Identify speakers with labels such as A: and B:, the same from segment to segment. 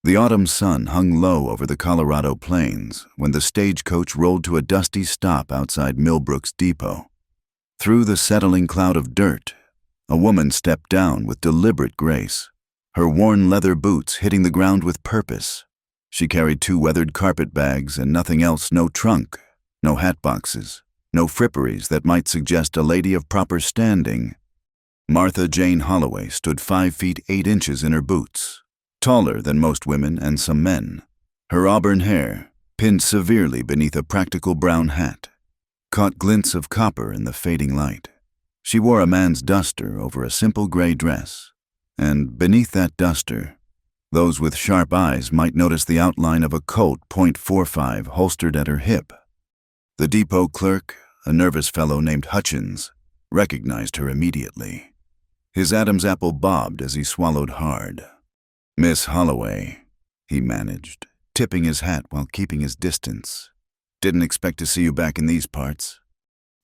A: The autumn sun hung low over the Colorado plains when the stagecoach rolled to a dusty stop outside Millbrook's depot. Through the settling cloud of dirt, a woman stepped down with deliberate grace, her worn leather boots hitting the ground with purpose. She carried 2 weathered carpet bags and nothing else, no trunk, no hat boxes, no fripperies that might suggest a lady of proper standing. Martha Jane Holloway stood 5 feet 8 inches in her boots, taller than most women and some men. Her auburn hair, pinned severely beneath a practical brown hat, caught glints of copper in the fading light. She wore a man's duster over a simple gray dress, and beneath that duster, those with sharp eyes might notice the outline of a Colt .45 holstered at her hip. The depot clerk, a nervous fellow named Hutchins, recognized her immediately. His Adam's apple bobbed as he swallowed hard. "Miss Holloway," he managed, tipping his hat while keeping his distance. "Didn't expect to see you back in these parts."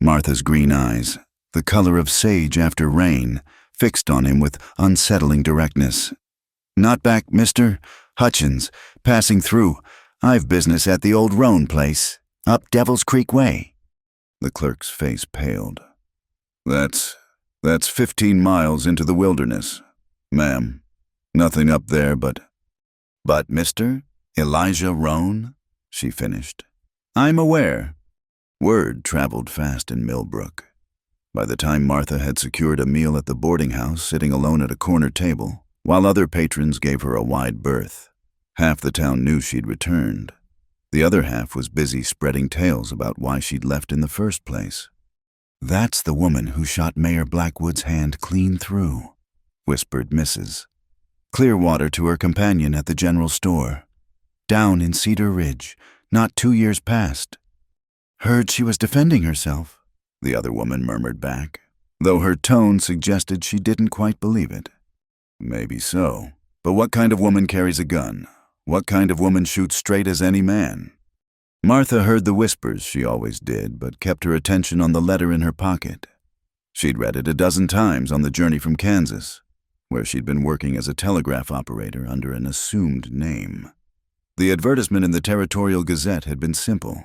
A: Martha's green eyes, the color of sage after rain, fixed on him with unsettling directness. "Not back, mister? Hutchins, passing through. I've business at the old Roan place, up Devil's Creek way." The clerk's face paled. That's 15 miles into the wilderness, ma'am. Nothing up there but Mr. Elijah Roan," she finished. "I'm aware." Word traveled fast in Millbrook. By the time Martha had secured a meal at the boarding house, sitting alone at a corner table, while other patrons gave her a wide berth, half the town knew she'd returned. The other half was busy spreading tales about why she'd left in the first place. "That's the woman who shot Mayor Blackwood's hand clean through," whispered Mrs. Clearwater to her companion at the general store. "Down in Cedar Ridge, not 2 years past." "Heard she was defending herself," the other woman murmured back, though her tone suggested she didn't quite believe it. "Maybe so, but what kind of woman carries a gun? What kind of woman shoots straight as any man?" Martha heard the whispers she always did, but kept her attention on the letter in her pocket. She'd read it a dozen times on the journey from Kansas, where she'd been working as a telegraph operator under an assumed name. The advertisement in the Territorial Gazette had been simple.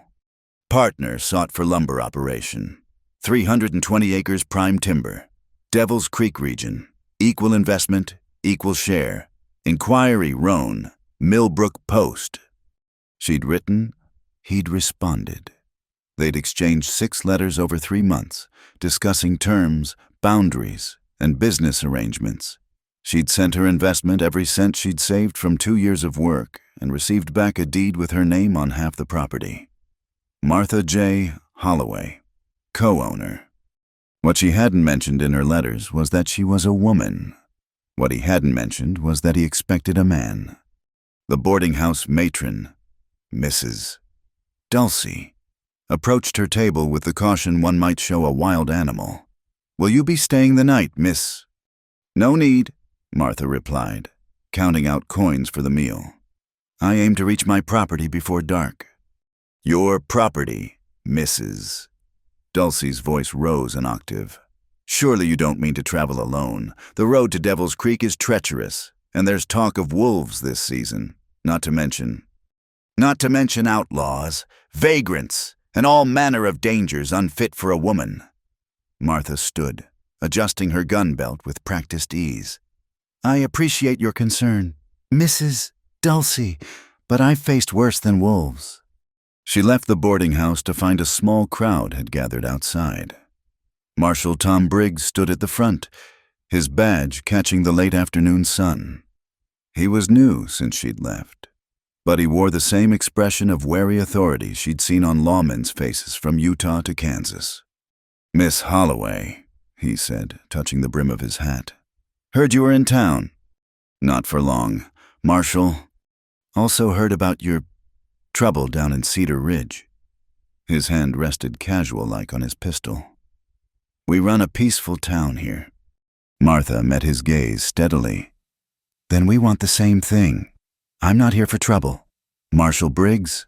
A: "Partner sought for lumber operation. 320 acres prime timber. Devil's Creek region. Equal investment, equal share. Inquiry Roan, Millbrook Post." She'd written, he'd responded. They'd exchanged 6 letters over 3 months, discussing terms, boundaries, and business arrangements. She'd sent her investment every cent she'd saved from 2 years of work and received back a deed with her name on half the property. Martha J. Holloway, co-owner. What she hadn't mentioned in her letters was that she was a woman. What he hadn't mentioned was that he expected a man. The boarding house matron, Mrs. Dulcie, approached her table with the caution one might show a wild animal. "Will you be staying the night, miss?" "No need," Martha replied, counting out coins for the meal. "I aim to reach my property before dark." "Your property, Mrs." Dulcie's voice rose an octave. "Surely you don't mean to travel alone. The road to Devil's Creek is treacherous, and there's talk of wolves this season, not to mention outlaws, vagrants, and all manner of dangers unfit for a woman." Martha stood, adjusting her gun belt with practiced ease. "I appreciate your concern, Mrs. Dulcie, but I've faced worse than wolves." She left the boarding house to find a small crowd had gathered outside. Marshal Tom Briggs stood at the front, his badge catching the late afternoon sun. He was new since she'd left, but he wore the same expression of wary authority she'd seen on lawmen's faces from Utah to Kansas. "Miss Holloway," he said, touching the brim of his hat. "Heard you were in town." "Not for long. Marshal." "Also heard about your trouble down in Cedar Ridge." His hand rested casual-like on his pistol. "We run a peaceful town here." Martha met his gaze steadily. "Then we want the same thing. I'm not here for trouble. Marshal Briggs,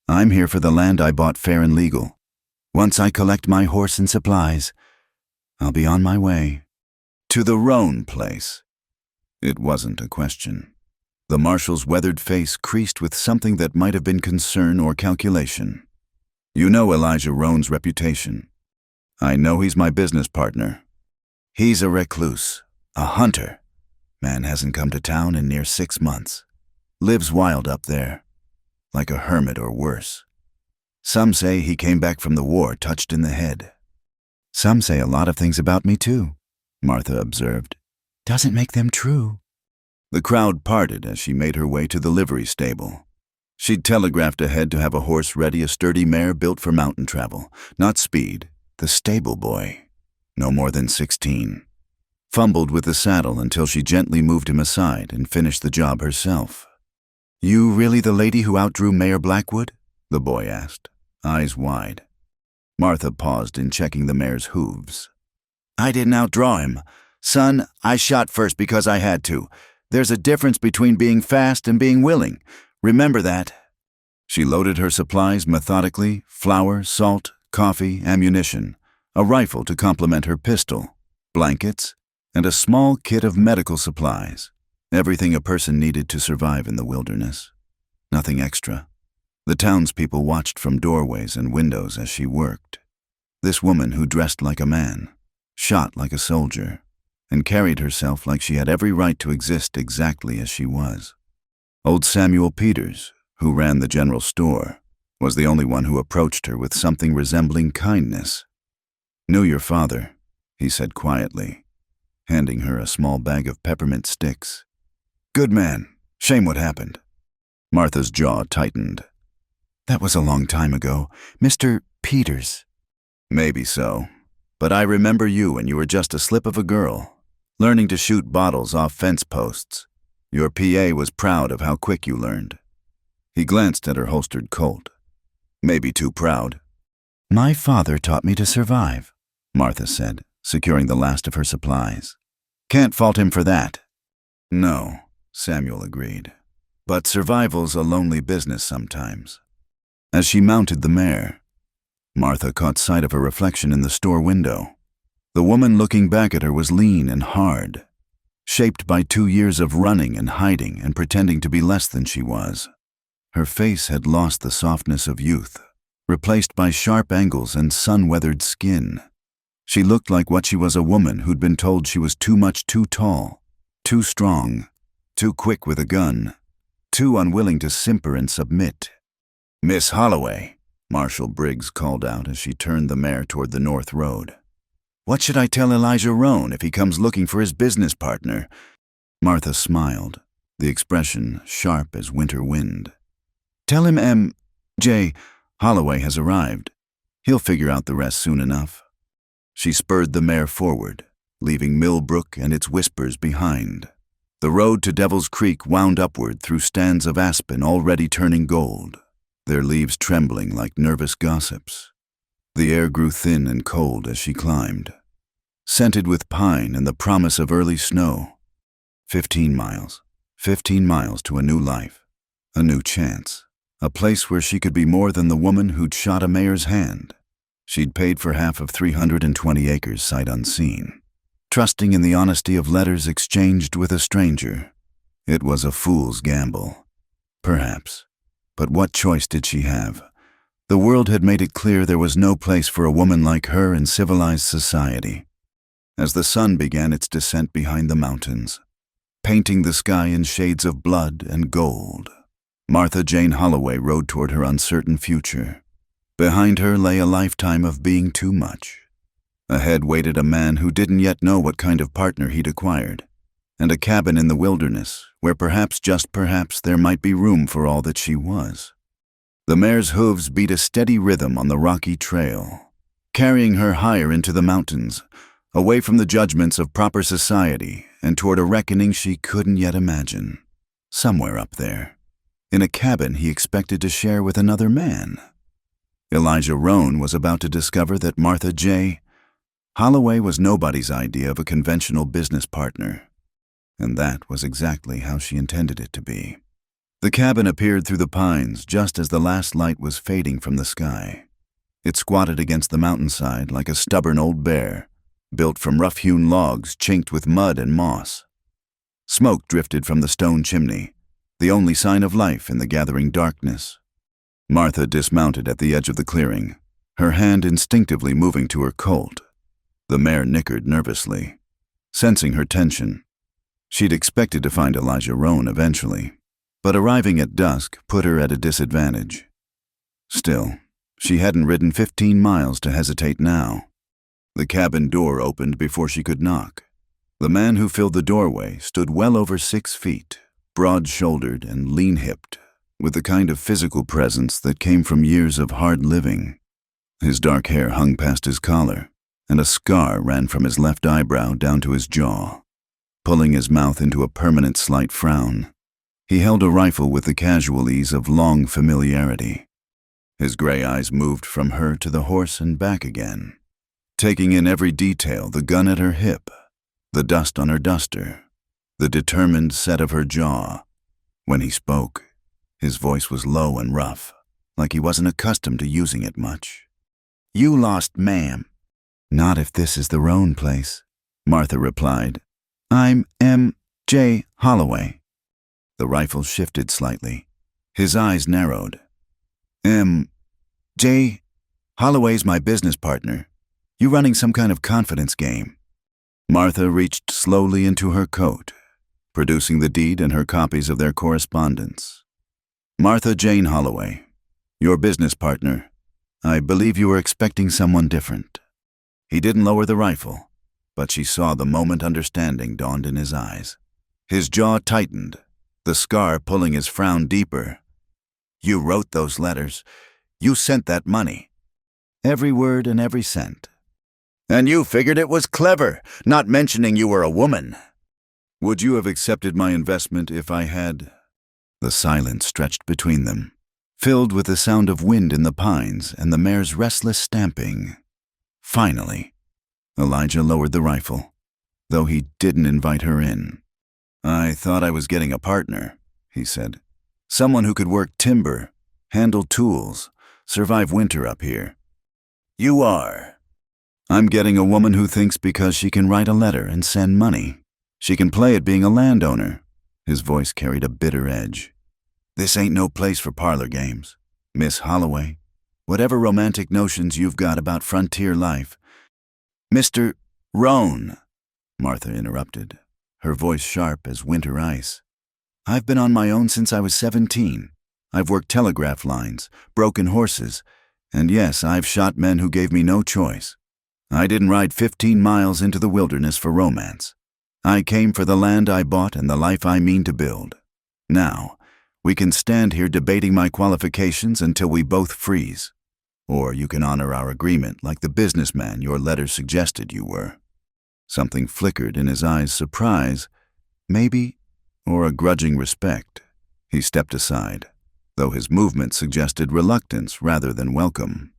A: I'm here for the land I bought fair and legal. Once I collect my horse and supplies, I'll be on my way." "To the Roan place." It wasn't a question. The marshal's weathered face creased with something that might have been concern or calculation. You know Elijah Roan's reputation. I know he's my business partner. He's a recluse, a hunter. Man hasn't come to town in near 6 months. Lives wild up there, like a hermit or worse. Some say he came back from the war touched in the head. Some say a lot of things about me too, Martha observed. Doesn't make them true. The crowd parted as she made her way to the livery stable. She'd telegraphed ahead to have a horse ready, a sturdy mare built for mountain travel, not speed. The stable boy, no more than 16, fumbled with the saddle until she gently moved him aside and finished the job herself. You really the lady who outdrew Mayor Blackwood? The boy asked, eyes wide. Martha paused in checking the mare's hooves. I didn't outdraw him. Son, I shot first because I had to. There's a difference between being fast and being willing. Remember that. She loaded her supplies methodically, flour, salt, coffee, ammunition, a rifle to complement her pistol, blankets, and a small kit of medical supplies. Everything a person needed to survive in the wilderness. Nothing extra. The townspeople watched from doorways and windows as she worked. This woman who dressed like a man, shot like a soldier, and carried herself like she had every right to exist exactly as she was. Old Samuel Peters, who ran the general store, was the only one who approached her with something resembling kindness. Knew your father, he said quietly, handing her a small bag of peppermint sticks. Good man. Shame what happened. Martha's jaw tightened. That was a long time ago. Mr. Peters. Maybe so, but I remember you when you were just a slip of a girl, learning to shoot bottles off fence posts. Your PA was proud of how quick you learned. He glanced at her holstered Colt. Maybe too proud. My father taught me to survive, Martha said, securing the last of her supplies. Can't fault him for that. No, Samuel agreed. But survival's a lonely business sometimes. As she mounted the mare, Martha caught sight of her reflection in the store window. The woman looking back at her was lean and hard, shaped by 2 years of running and hiding and pretending to be less than she was. Her face had lost the softness of youth, replaced by sharp angles and sun-weathered skin. She looked like what she was, a woman who'd been told she was too much, too tall, too strong, too quick with a gun, too unwilling to simper and submit. Miss Holloway, Marshal Briggs called out as she turned the mare toward the north road. What should I tell Elijah Roan if he comes looking for his business partner? Martha smiled, the expression sharp as winter wind. Tell him M.J. Holloway has arrived. He'll figure out the rest soon enough. She spurred the mare forward, leaving Millbrook and its whispers behind. The road to Devil's Creek wound upward through stands of aspen already turning gold, their leaves trembling like nervous gossips. The air grew thin and cold as she climbed, scented with pine and the promise of early snow. 15 miles to a new life, a new chance, a place where she could be more than the woman who'd shot a mayor's hand. She'd paid for half of 320 acres sight unseen, trusting in the honesty of letters exchanged with a stranger. It was a fool's gamble, perhaps, but what choice did she have? The world had made it clear there was no place for a woman like her in civilized society. As the sun began its descent behind the mountains, painting the sky in shades of blood and gold, Martha Jane Holloway rode toward her uncertain future. Behind her lay a lifetime of being too much. Ahead waited a man who didn't yet know what kind of partner he'd acquired, and a cabin in the wilderness where perhaps, just perhaps, there might be room for all that she was. The mare's hooves beat a steady rhythm on the rocky trail, carrying her higher into the mountains, away from the judgments of proper society and toward a reckoning she couldn't yet imagine. Somewhere up there, in a cabin he expected to share with another man. Elijah Roan was about to discover that Martha J. Holloway was nobody's idea of a conventional business partner, and that was exactly how she intended it to be. The cabin appeared through the pines just as the last light was fading from the sky. It squatted against the mountainside like a stubborn old bear, built from rough-hewn logs chinked with mud and moss. Smoke drifted from the stone chimney, the only sign of life in the gathering darkness. Martha dismounted at the edge of the clearing, her hand instinctively moving to her colt. The mare nickered nervously, sensing her tension. She'd expected to find Elijah Roan eventually, but arriving at dusk put her at a disadvantage. Still, she hadn't ridden 15 miles to hesitate now. The cabin door opened before she could knock. The man who filled the doorway stood well over 6 feet, broad-shouldered and lean-hipped, with the kind of physical presence that came from years of hard living. His dark hair hung past his collar, and a scar ran from his left eyebrow down to his jaw, pulling his mouth into a permanent slight frown. He held a rifle with the casual ease of long familiarity. His gray eyes moved from her to the horse and back again, taking in every detail: the gun at her hip, the dust on her duster, the determined set of her jaw. When he spoke, his voice was low and rough, like he wasn't accustomed to using it much. "You lost, ma'am." "Not if this is the Roan place," Martha replied. "I'm M.J. Holloway." The rifle shifted slightly. His eyes narrowed. "M.J. Holloway's my business partner. You running some kind of confidence game?" Martha reached slowly into her coat, producing the deed and her copies of their correspondence. "Martha Jane Holloway, your business partner. I believe you were expecting someone different." He didn't lower the rifle, but she saw the moment understanding dawned in his eyes. His jaw tightened, the scar pulling his frown deeper. "You wrote those letters. You sent that money." "Every word and every cent." "And you figured it was clever, not mentioning you were a woman." "Would you have accepted my investment if I had?" The silence stretched between them, filled with the sound of wind in the pines and the mare's restless stamping. Finally, Elijah lowered the rifle, though he didn't invite her in. "I thought I was getting a partner," he said. "Someone who could work timber, handle tools, survive winter up here." "You are." "I'm getting a woman who thinks because she can write a letter and send money, she can play at being a landowner." His voice carried a bitter edge. "This ain't no place for parlor games, Miss Holloway. Whatever romantic notions you've got about frontier life—" "Mr. Roan," Martha interrupted, her voice sharp as winter ice. "I've been on my own since I was 17. I've worked telegraph lines, broken horses, and yes, I've shot men who gave me no choice. I didn't ride 15 miles into the wilderness for romance. I came for the land I bought and the life I mean to build. Now, we can stand here debating my qualifications until we both freeze. Or you can honor our agreement like the businessman your letter suggested you were." Something flickered in his eyes: surprise, maybe, or a grudging respect. He stepped aside, though his movement suggested reluctance rather than welcome.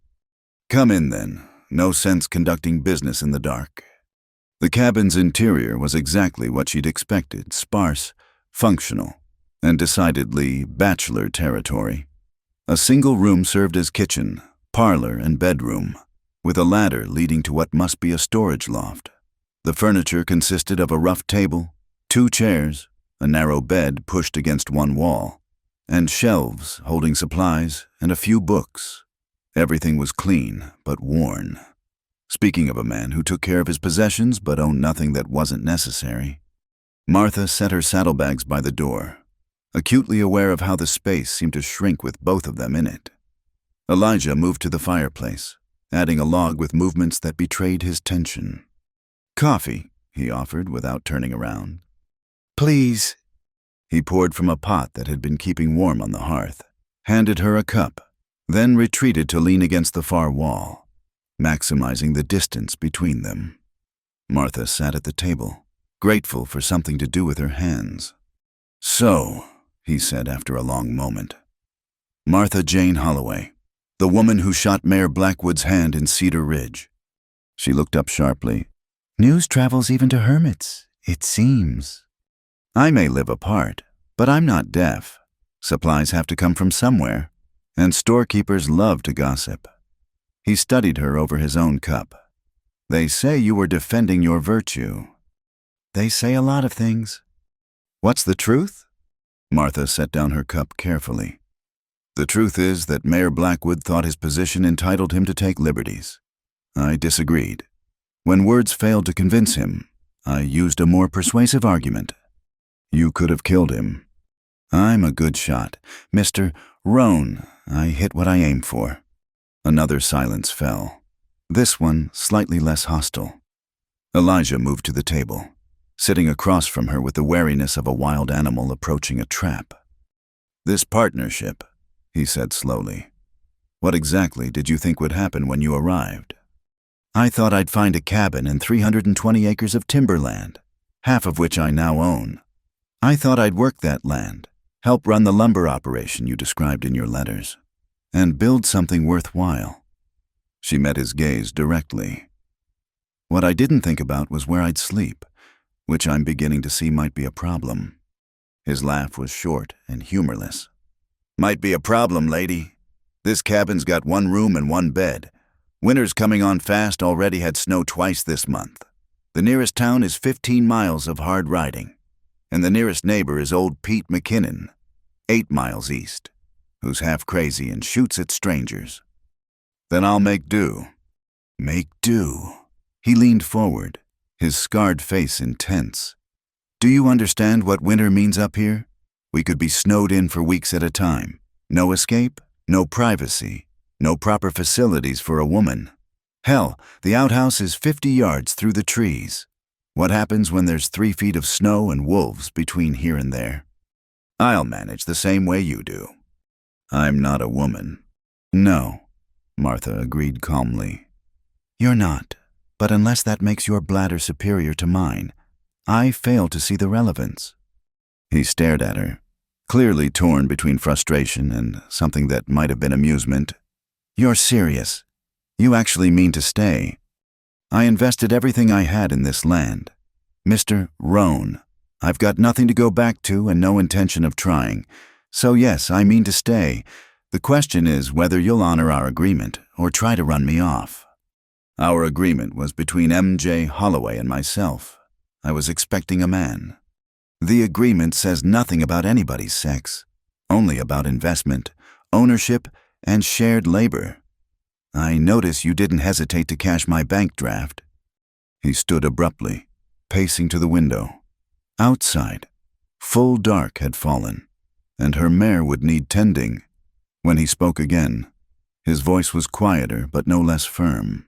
A: "Come in, then. No sense conducting business in the dark." The cabin's interior was exactly what she'd expected: sparse, functional, and decidedly bachelor territory. A single room served as kitchen, parlor, and bedroom, with a ladder leading to what must be a storage loft. The furniture consisted of a rough table, 2 chairs, a narrow bed pushed against one wall, and shelves holding supplies and a few books. Everything was clean but worn. Speaking of a man who took care of his possessions but owned nothing that wasn't necessary. Martha set her saddlebags by the door, acutely aware of how the space seemed to shrink with both of them in it. Elijah moved to the fireplace, adding a log with movements that betrayed his tension. "Coffee," he offered without turning around. "Please." He poured from a pot that had been keeping warm on the hearth, handed her a cup, then retreated to lean against the far wall, maximizing the distance between them. Martha sat at the table, grateful for something to do with her hands. "So," he said after a long moment, "Martha Jane Holloway, the woman who shot Mayor Blackwood's hand in Cedar Ridge." She looked up sharply. "News travels even to hermits, it seems." "I may live apart, but I'm not deaf. Supplies have to come from somewhere, and storekeepers love to gossip." He studied her over his own cup. "They say you were defending your virtue." "They say a lot of things." "What's the truth?" Martha set down her cup carefully. The truth is that Mayor Blackwood thought his position entitled him to take liberties. I disagreed. When words failed to convince him, I used a more persuasive argument. You could have killed him. I'm a good shot. Mr. Roan, I hit what I aimed for. Another silence fell, this one slightly less hostile. Elijah moved to the table, sitting across from her with the wariness of a wild animal approaching a trap. This partnership, he said slowly. What exactly did you think would happen when you arrived? I thought I'd find a cabin and 320 acres of timberland, half of which I now own. I thought I'd work that land, help run the lumber operation you described in your letters, and build something worthwhile. She met his gaze directly. What I didn't think about was where I'd sleep, which I'm beginning to see might be a problem. His laugh was short and humorless. Might be a problem, lady. This cabin's got one room and one bed. Winter's coming on fast, already had snow twice this month. The nearest town is 15 miles of hard riding, and the nearest neighbor is old Pete McKinnon, 8 miles east, who's half crazy and shoots at strangers. Then I'll make do. Make do. He leaned forward, his scarred face intense. Do you understand what winter means up here? We could be snowed in for weeks at a time. No escape, no privacy, no proper facilities for a woman. Hell, the outhouse is 50 yards through the trees. What happens when there's 3 feet of snow and wolves between here and there? I'll manage the same way you do. I'm not a woman. No, Martha agreed calmly. You're not, but unless that makes your bladder superior to mine, I fail to see the relevance. He stared at her, clearly torn between frustration and something that might have been amusement. You're serious. You actually mean to stay. I invested everything I had in this land. Mr. Roan, I've got nothing to go back to and no intention of trying. So yes, I mean to stay. The question is whether you'll honor our agreement or try to run me off. Our agreement was between M.J. Holloway and myself. I was expecting a man. The agreement says nothing about anybody's sex, only about investment, ownership, and shared labor. I notice you didn't hesitate to cash my bank draft. He stood abruptly, pacing to the window. Outside, full dark had fallen, and her mare would need tending. When he spoke again, his voice was quieter but no less firm.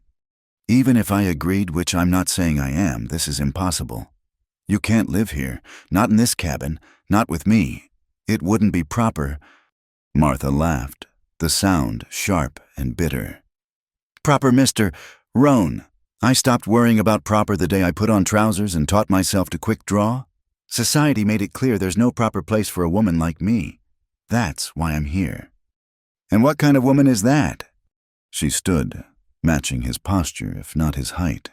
A: Even if I agreed, which I'm not saying I am, this is impossible. You can't live here, not in this cabin, not with me. It wouldn't be proper. Martha laughed, the sound sharp and bitter. Proper, Mr. Roan. I stopped worrying about proper the day I put on trousers and taught myself to quick draw. Society made it clear there's no proper place for a woman like me. That's why I'm here. And what kind of woman is that? She stood, matching his posture, if not his height.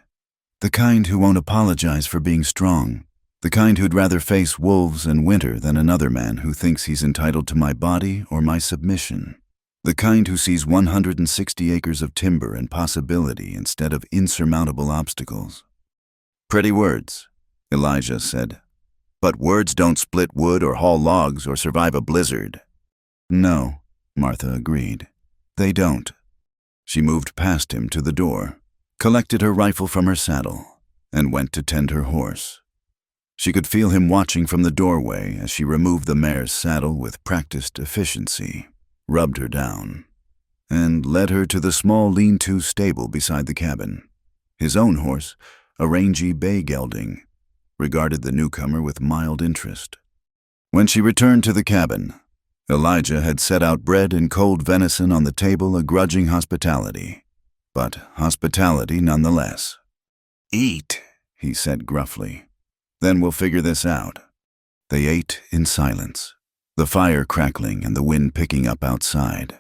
A: The kind who won't apologize for being strong. The kind who'd rather face wolves and winter than another man who thinks he's entitled to my body or my submission. The kind who sees 160 acres of timber and possibility instead of insurmountable obstacles. Pretty words, Elijah said. But words don't split wood or haul logs or survive a blizzard. No, Martha agreed. They don't. She moved past him to the door, collected her rifle from her saddle, and went to tend her horse. She could feel him watching from the doorway as she removed the mare's saddle with practiced efficiency, rubbed her down, and led her to the small lean-to stable beside the cabin. His own horse, a rangy bay gelding, regarded the newcomer with mild interest. When she returned to the cabin, Elijah had set out bread and cold venison on the table, a grudging hospitality, but hospitality nonetheless. Eat, he said gruffly. Then we'll figure this out. They ate in silence, the fire crackling and the wind picking up outside.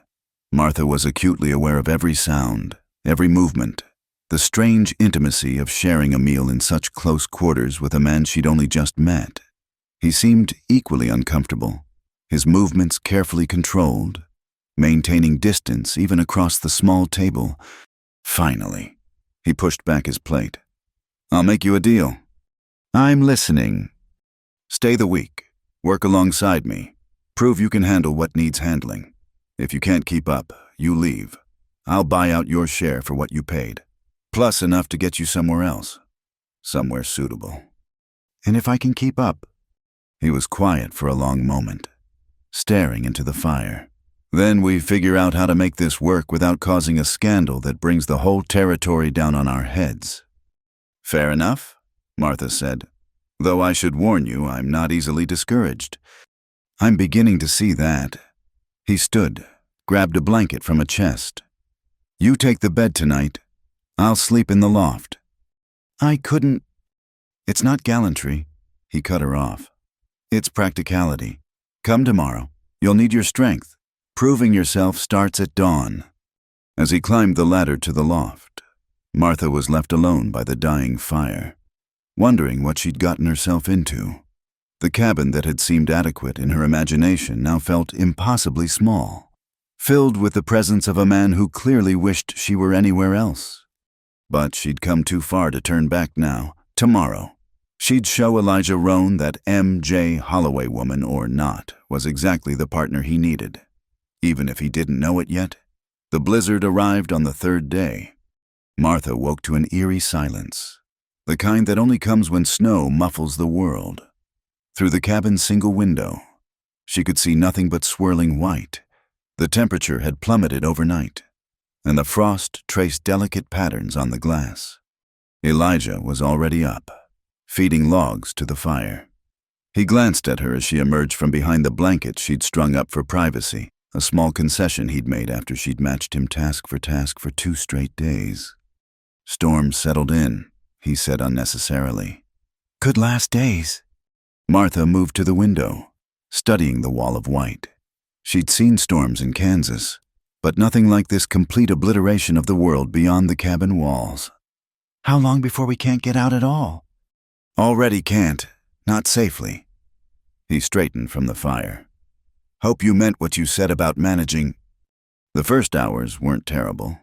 A: Martha was acutely aware of every sound, every movement, the strange intimacy of sharing a meal in such close quarters with a man she'd only just met. He seemed equally uncomfortable, his movements carefully controlled, maintaining distance even across the small table. Finally, he pushed back his plate. I'll make you a deal. I'm listening. Stay the week. Work alongside me. Prove you can handle what needs handling. If you can't keep up, you leave. I'll buy out your share for what you paid, plus enough to get you somewhere else. Somewhere suitable. And if I can keep up? He was quiet for a long moment, staring into the fire. Then we figure out how to make this work without causing a scandal that brings the whole territory down on our heads. Fair enough, Martha said. Though I should warn you, I'm not easily discouraged. I'm beginning to see that. He stood, grabbed a blanket from a chest. You take the bed tonight. I'll sleep in the loft. I couldn't. It's not gallantry. He cut her off. It's practicality. Come tomorrow. You'll need your strength. Proving yourself starts at dawn. As he climbed the ladder to the loft, Martha was left alone by the dying fire, wondering what she'd gotten herself into. The cabin that had seemed adequate in her imagination now felt impossibly small, filled with the presence of a man who clearly wished she were anywhere else. But she'd come too far to turn back now. Tomorrow, she'd show Elijah Roan that M.J. Holloway woman or not was exactly the partner he needed. Even if he didn't know it yet, the blizzard arrived on the third day. Martha woke to an eerie silence, the kind that only comes when snow muffles the world. Through the cabin's single window, she could see nothing but swirling white. The temperature had plummeted overnight, and the frost traced delicate patterns on the glass. Elijah was already up, feeding logs to the fire. He glanced at her as she emerged from behind the blanket she'd strung up for privacy, a small concession he'd made after she'd matched him task for 2 straight days. Storm settled in, he said unnecessarily. Could last days. Martha moved to the window, studying the wall of white. She'd seen storms in Kansas, but nothing like this complete obliteration of the world beyond the cabin walls. How long before we can't get out at all? Already can't, not safely. He straightened from the fire. Hope you meant what you said about managing. The first hours weren't terrible.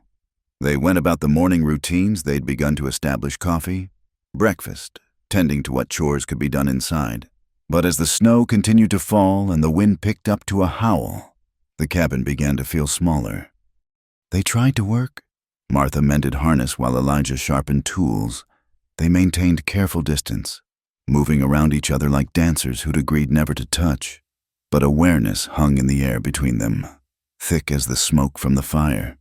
A: They went about the morning routines they'd begun to establish: coffee, breakfast, tending to what chores could be done inside. But as the snow continued to fall and the wind picked up to a howl, the cabin began to feel smaller. They tried to work. Martha mended harness while Elijah sharpened tools. They maintained careful distance, moving around each other like dancers who'd agreed never to touch. But awareness hung in the air between them, thick as the smoke from the fire.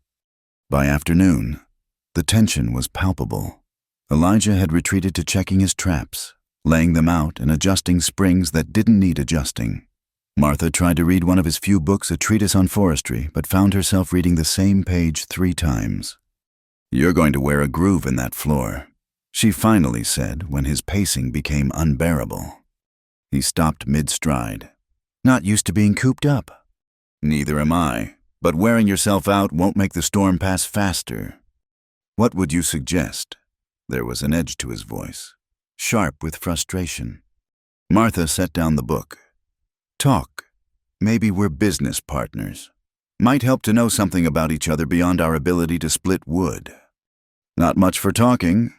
A: By afternoon, the tension was palpable. Elijah had retreated to checking his traps, laying them out and adjusting springs that didn't need adjusting. Martha tried to read one of his few books, a treatise on forestry, but found herself reading the same page 3 times. You're going to wear a groove in that floor, she finally said when his pacing became unbearable. He stopped mid-stride. Not used to being cooped up. Neither am I, but wearing yourself out won't make the storm pass faster. What would you suggest? There was an edge to his voice, sharp with frustration. Martha set down the book. Talk. Maybe we're business partners. Might help to know something about each other beyond our ability to split wood. Not much for talking.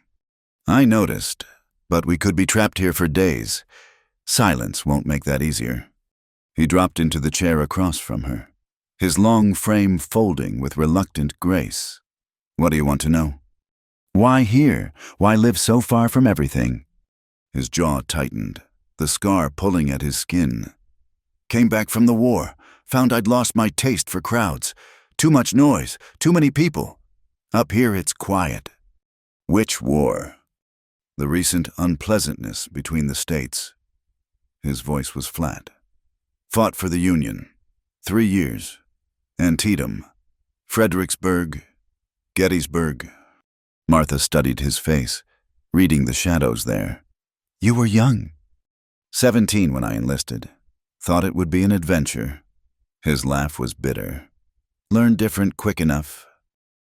A: I noticed, but we could be trapped here for days. Silence won't make that easier. He dropped into the chair across from her, his long frame folding with reluctant grace. What do you want to know? Why here? Why live so far from everything? His jaw tightened, the scar pulling at his skin. Came back from the war, found I'd lost my taste for crowds. Too much noise, too many people. Up here it's quiet. Which war? The recent unpleasantness between the states. His voice was flat. Fought for the Union. 3 years. Antietam. Fredericksburg. Gettysburg. Martha studied his face, reading the shadows there. You were young. 17 when I enlisted. Thought it would be an adventure. His laugh was bitter. Learned different quick enough.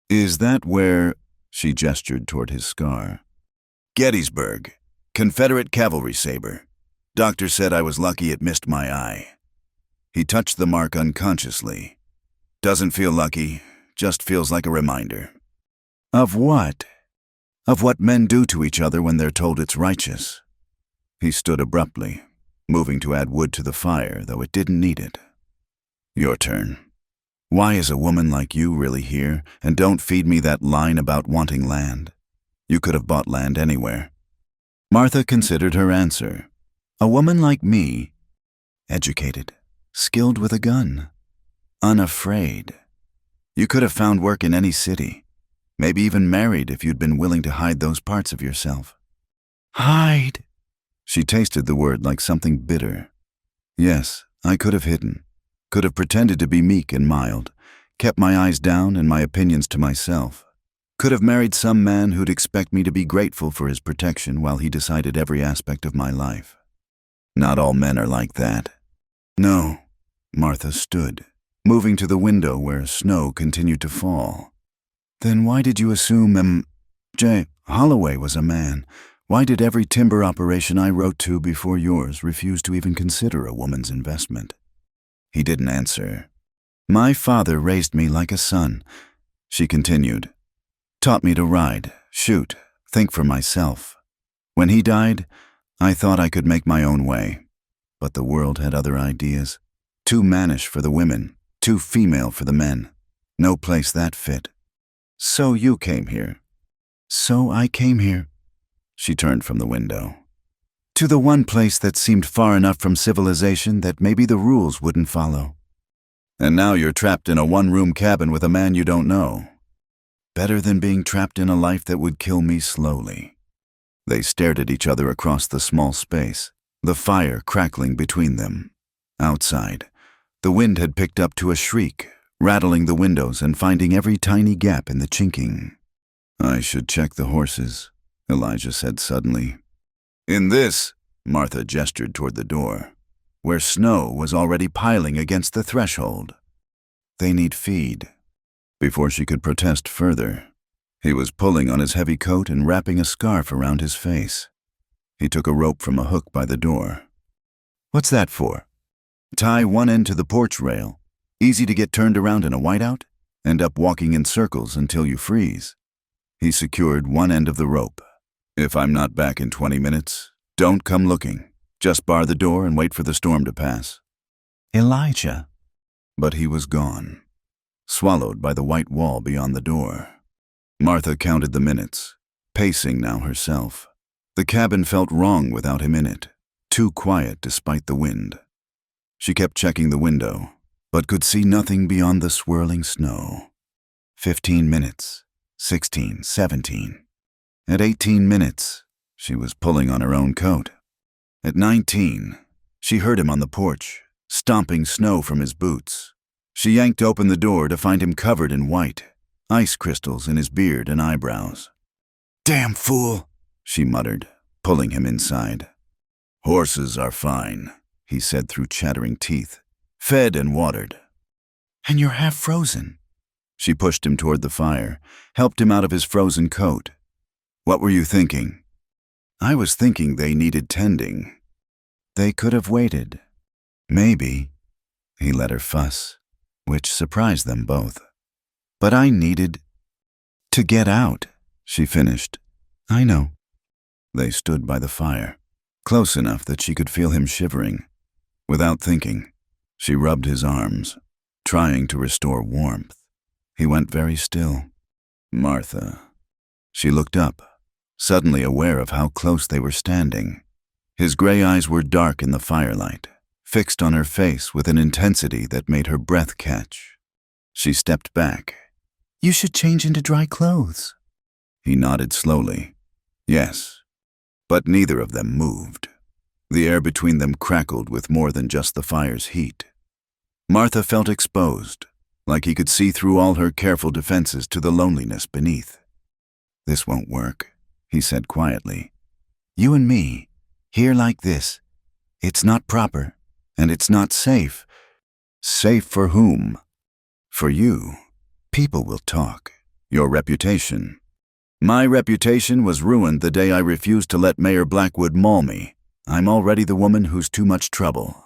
A: Is that where... She gestured toward his scar. Gettysburg. Confederate cavalry saber. Doctor said I was lucky it missed my eye. He touched the mark unconsciously. Doesn't feel lucky, just feels like a reminder. Of what? Of what men do to each other when they're told it's righteous. He stood abruptly, moving to add wood to the fire, though it didn't need it. Your turn. Why is a woman like you really here? And don't feed me that line about wanting land. You could have bought land anywhere. Martha considered her answer. A woman like me, educated, skilled with a gun, unafraid. You could have found work in any city, maybe even married if you'd been willing to hide those parts of yourself. Hide! She tasted the word like something bitter. Yes, I could have hidden, could have pretended to be meek and mild, kept my eyes down and my opinions to myself. Could have married some man who'd expect me to be grateful for his protection while he decided every aspect of my life. Not all men are like that. No, Martha stood, moving to the window where snow continued to fall. Then why did you assume J. Holloway was a man? Why did every timber operation I wrote to before yours refuse to even consider a woman's investment? He didn't answer. My father raised me like a son, she continued. Taught me to ride, shoot, think for myself. When he died, I thought I could make my own way. But the world had other ideas. Too mannish for the women, too female for the men. No place that fit. So you came here. So I came here. She turned from the window. To the one place that seemed far enough from civilization that maybe the rules wouldn't follow. And now you're trapped in a one-room cabin with a man you don't know. Better than being trapped in a life that would kill me slowly. They stared at each other across the small space, the fire crackling between them. Outside, the wind had picked up to a shriek, rattling the windows and finding every tiny gap in the chinking. I should check the horses, Elijah said suddenly. In this, Martha gestured toward the door, where snow was already piling against the threshold. They need feed. Before she could protest further, he was pulling on his heavy coat and wrapping a scarf around his face. He took a rope from a hook by the door. What's that for? Tie one end to the porch rail. Easy to get turned around in a whiteout? End up walking in circles until you freeze. He secured one end of the rope. If I'm not back in 20 minutes, don't come looking. Just bar the door and wait for the storm to pass. Elijah. But he was gone, swallowed by the white wall beyond the door. Martha counted the minutes, pacing now herself. The cabin felt wrong without him in it, too quiet despite the wind. She kept checking the window, but could see nothing beyond the swirling snow. 15 minutes, 16, 17. At 18 minutes, she was pulling on her own coat. At 19, she heard him on the porch, stomping snow from his boots. She yanked open the door to find him covered in white, ice crystals in his beard and eyebrows. Damn fool, she muttered, pulling him inside. Horses are fine, he said through chattering teeth, fed and watered. And you're half frozen. She pushed him toward the fire, helped him out of his frozen coat. What were you thinking? I was thinking they needed tending. They could have waited. Maybe. He let her fuss, which surprised them both. But I needed to get out, she finished. I know. They stood by the fire, close enough that she could feel him shivering. Without thinking, she rubbed his arms, trying to restore warmth. He went very still. Martha. She looked up, suddenly aware of how close they were standing. His gray eyes were dark in the firelight, fixed on her face with an intensity that made her breath catch. She stepped back. You should change into dry clothes. He nodded slowly. Yes. But neither of them moved. The air between them crackled with more than just the fire's heat. Martha felt exposed, like he could see through all her careful defenses to the loneliness beneath. This won't work, he said quietly. You and me, here like this. It's not proper, and it's not safe. Safe for whom? For you. People will talk. Your reputation. My reputation was ruined the day I refused to let Mayor Blackwood maul me. I'm already the woman who's too much trouble.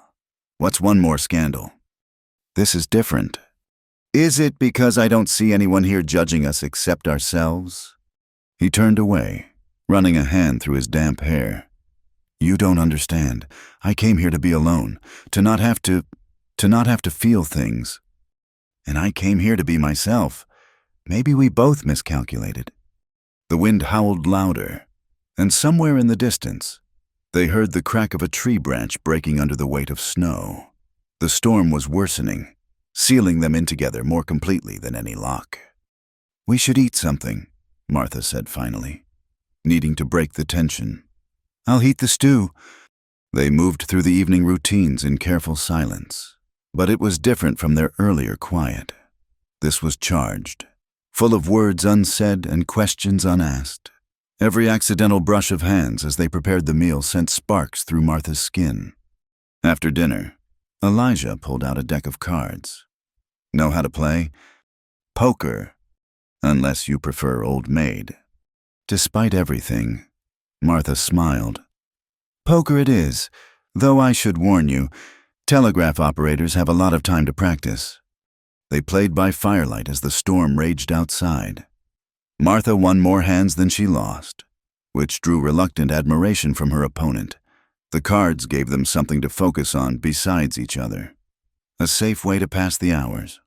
A: What's one more scandal? This is different. Is it because I don't see anyone here judging us except ourselves? He turned away, running a hand through his damp hair. You don't understand. I came here to be alone, to not have to... to not have to feel things. And I came here to be myself. Maybe we both miscalculated. The wind howled louder, and somewhere in the distance, they heard the crack of a tree branch breaking under the weight of snow. The storm was worsening, sealing them in together more completely than any lock. "We should eat something," Martha said finally, needing to break the tension. "I'll heat the stew." They moved through the evening routines in careful silence, but it was different from their earlier quiet. This was charged, full of words unsaid and questions unasked. Every accidental brush of hands as they prepared the meal sent sparks through Martha's skin. After dinner, Elijah pulled out a deck of cards. "Know how to play?" "Poker, unless you prefer Old Maid." Despite everything, Martha smiled. "Poker it is, though I should warn you, telegraph operators have a lot of time to practice." They played by firelight as the storm raged outside. Martha won more hands than she lost, which drew reluctant admiration from her opponent. The cards gave them something to focus on besides each other. A safe way to pass the hours.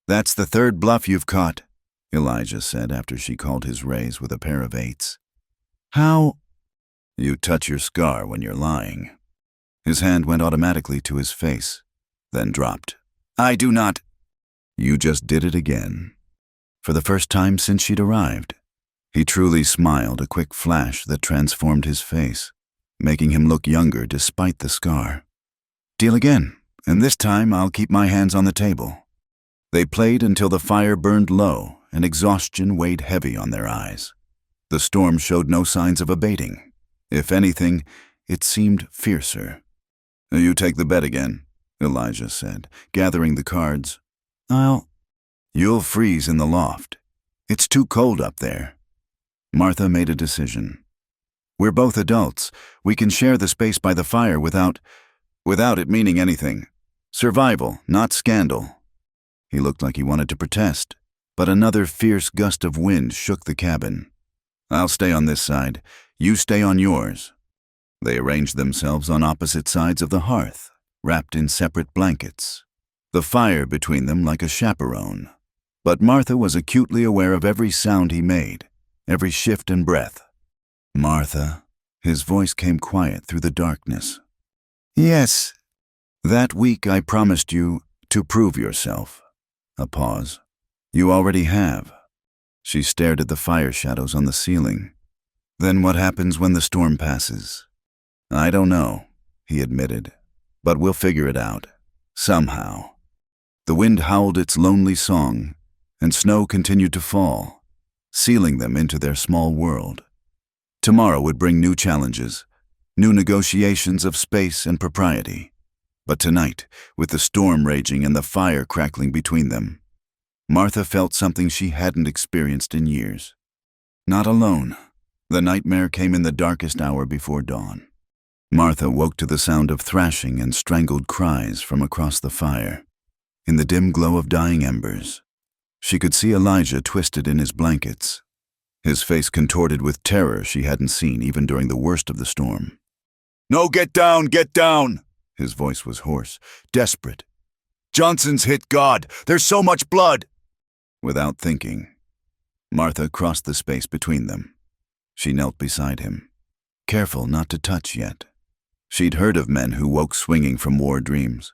A: "That's the third bluff you've caught," Elijah said after she called his raise with a pair of eights. "How?" "You touch your scar when you're lying." His hand went automatically to his face, then dropped. "I do not." "You just did it again." For the first time since she'd arrived, he truly smiled, a quick flash that transformed his face, making him look younger despite the scar. "Deal again, and this time I'll keep my hands on the table." They played until the fire burned low and exhaustion weighed heavy on their eyes. The storm showed no signs of abating. If anything, it seemed fiercer. "You take the bet again," Elijah said, gathering the cards. "You'll freeze in the loft. It's too cold up there." Martha made a decision. "We're both adults. We can share the space by the fire without it meaning anything. Survival, not scandal." He looked like he wanted to protest, but another fierce gust of wind shook the cabin. "I'll stay on this side. You stay on yours." They arranged themselves on opposite sides of the hearth, wrapped in separate blankets, the fire between them like a chaperone. But Martha was acutely aware of every sound he made, every shift and breath. "Martha," his voice came quiet through the darkness. "Yes." "That week I promised you to prove yourself." A pause. "You already have." She stared at the fire shadows on the ceiling. "Then what happens when the storm passes?" "I don't know," he admitted, "but we'll figure it out. Somehow." The wind howled its lonely song, and snow continued to fall, sealing them into their small world. Tomorrow would bring new challenges, new negotiations of space and propriety. But tonight, with the storm raging and the fire crackling between them, Martha felt something she hadn't experienced in years. Not alone. The nightmare came in the darkest hour before dawn. Martha woke to the sound of thrashing and strangled cries from across the fire. In the dim glow of dying embers, she could see Elijah twisted in his blankets, his face contorted with terror she hadn't seen even during the worst of the storm. "No, get down, get down!" His voice was hoarse, desperate. "Johnson's hit God! There's so much blood!" Without thinking, Martha crossed the space between them. She knelt beside him, careful not to touch yet. She'd heard of men who woke swinging from war dreams.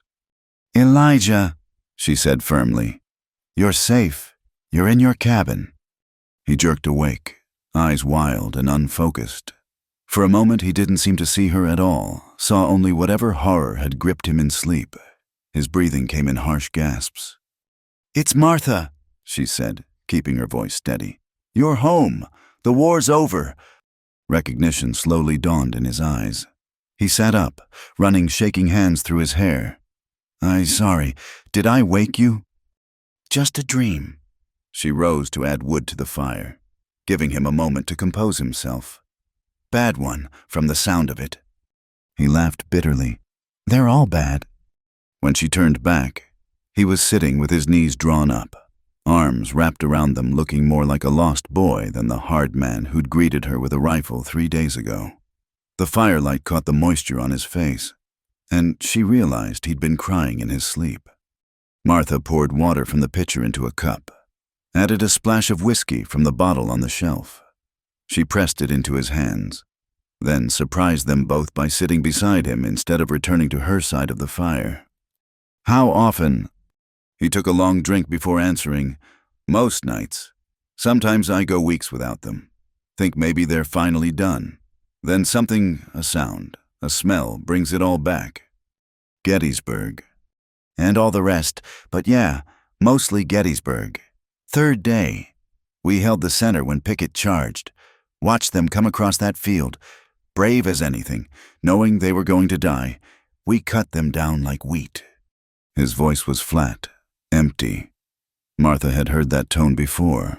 A: "Elijah," she said firmly, "you're safe. You're in your cabin." He jerked awake, eyes wild and unfocused. For a moment he didn't seem to see her at all, saw only whatever horror had gripped him in sleep. His breathing came in harsh gasps. "It's Martha," she said, keeping her voice steady. "You're home. The war's over." Recognition slowly dawned in his eyes. He sat up, running shaking hands through his hair. Sorry. Did I wake you?" "Just a dream." She rose to add wood to the fire, giving him a moment to compose himself. "Bad one, from the sound of it." He laughed bitterly. "They're all bad." When she turned back, he was sitting with his knees drawn up, arms wrapped around them, looking more like a lost boy than the hard man who'd greeted her with a rifle 3 days ago. The firelight caught the moisture on his face, and she realized he'd been crying in his sleep. Martha poured water from the pitcher into a cup, added a splash of whiskey from the bottle on the shelf. She pressed it into his hands, then surprised them both by sitting beside him instead of returning to her side of the fire. "How often?" He took a long drink before answering. "Most nights. Sometimes I go weeks without them. Think maybe they're finally done. Then something, a sound, a smell, brings it all back. Gettysburg. And all the rest, but yeah, mostly Gettysburg. Third day. We held the center when Pickett charged. Watched them come across that field, brave as anything, knowing they were going to die. We cut them down like wheat." His voice was flat, empty. Martha had heard that tone before,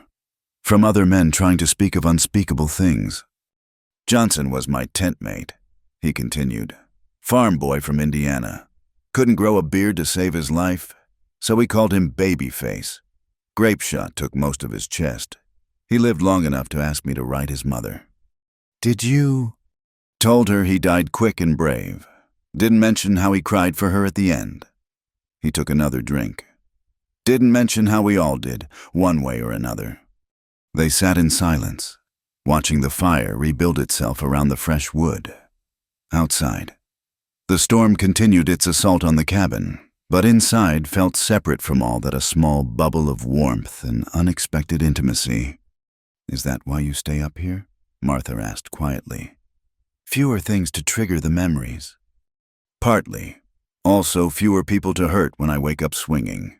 A: from other men trying to speak of unspeakable things. "Johnson was my tent mate," he continued. "Farm boy from Indiana. Couldn't grow a beard to save his life, so we called him Babyface. Grape shot took most of his chest. He lived long enough to ask me to write his mother." "Did you?" "Told her he died quick and brave. Didn't mention how he cried for her at the end." He took another drink. "Didn't mention how we all did, one way or another." They sat in silence, watching the fire rebuild itself around the fresh wood. Outside, the storm continued its assault on the cabin, but inside felt separate from all that, a small bubble of warmth and unexpected intimacy. "Is that why you stay up here?" Martha asked quietly. "Fewer things to trigger the memories." "Partly. Also fewer people to hurt when I wake up swinging."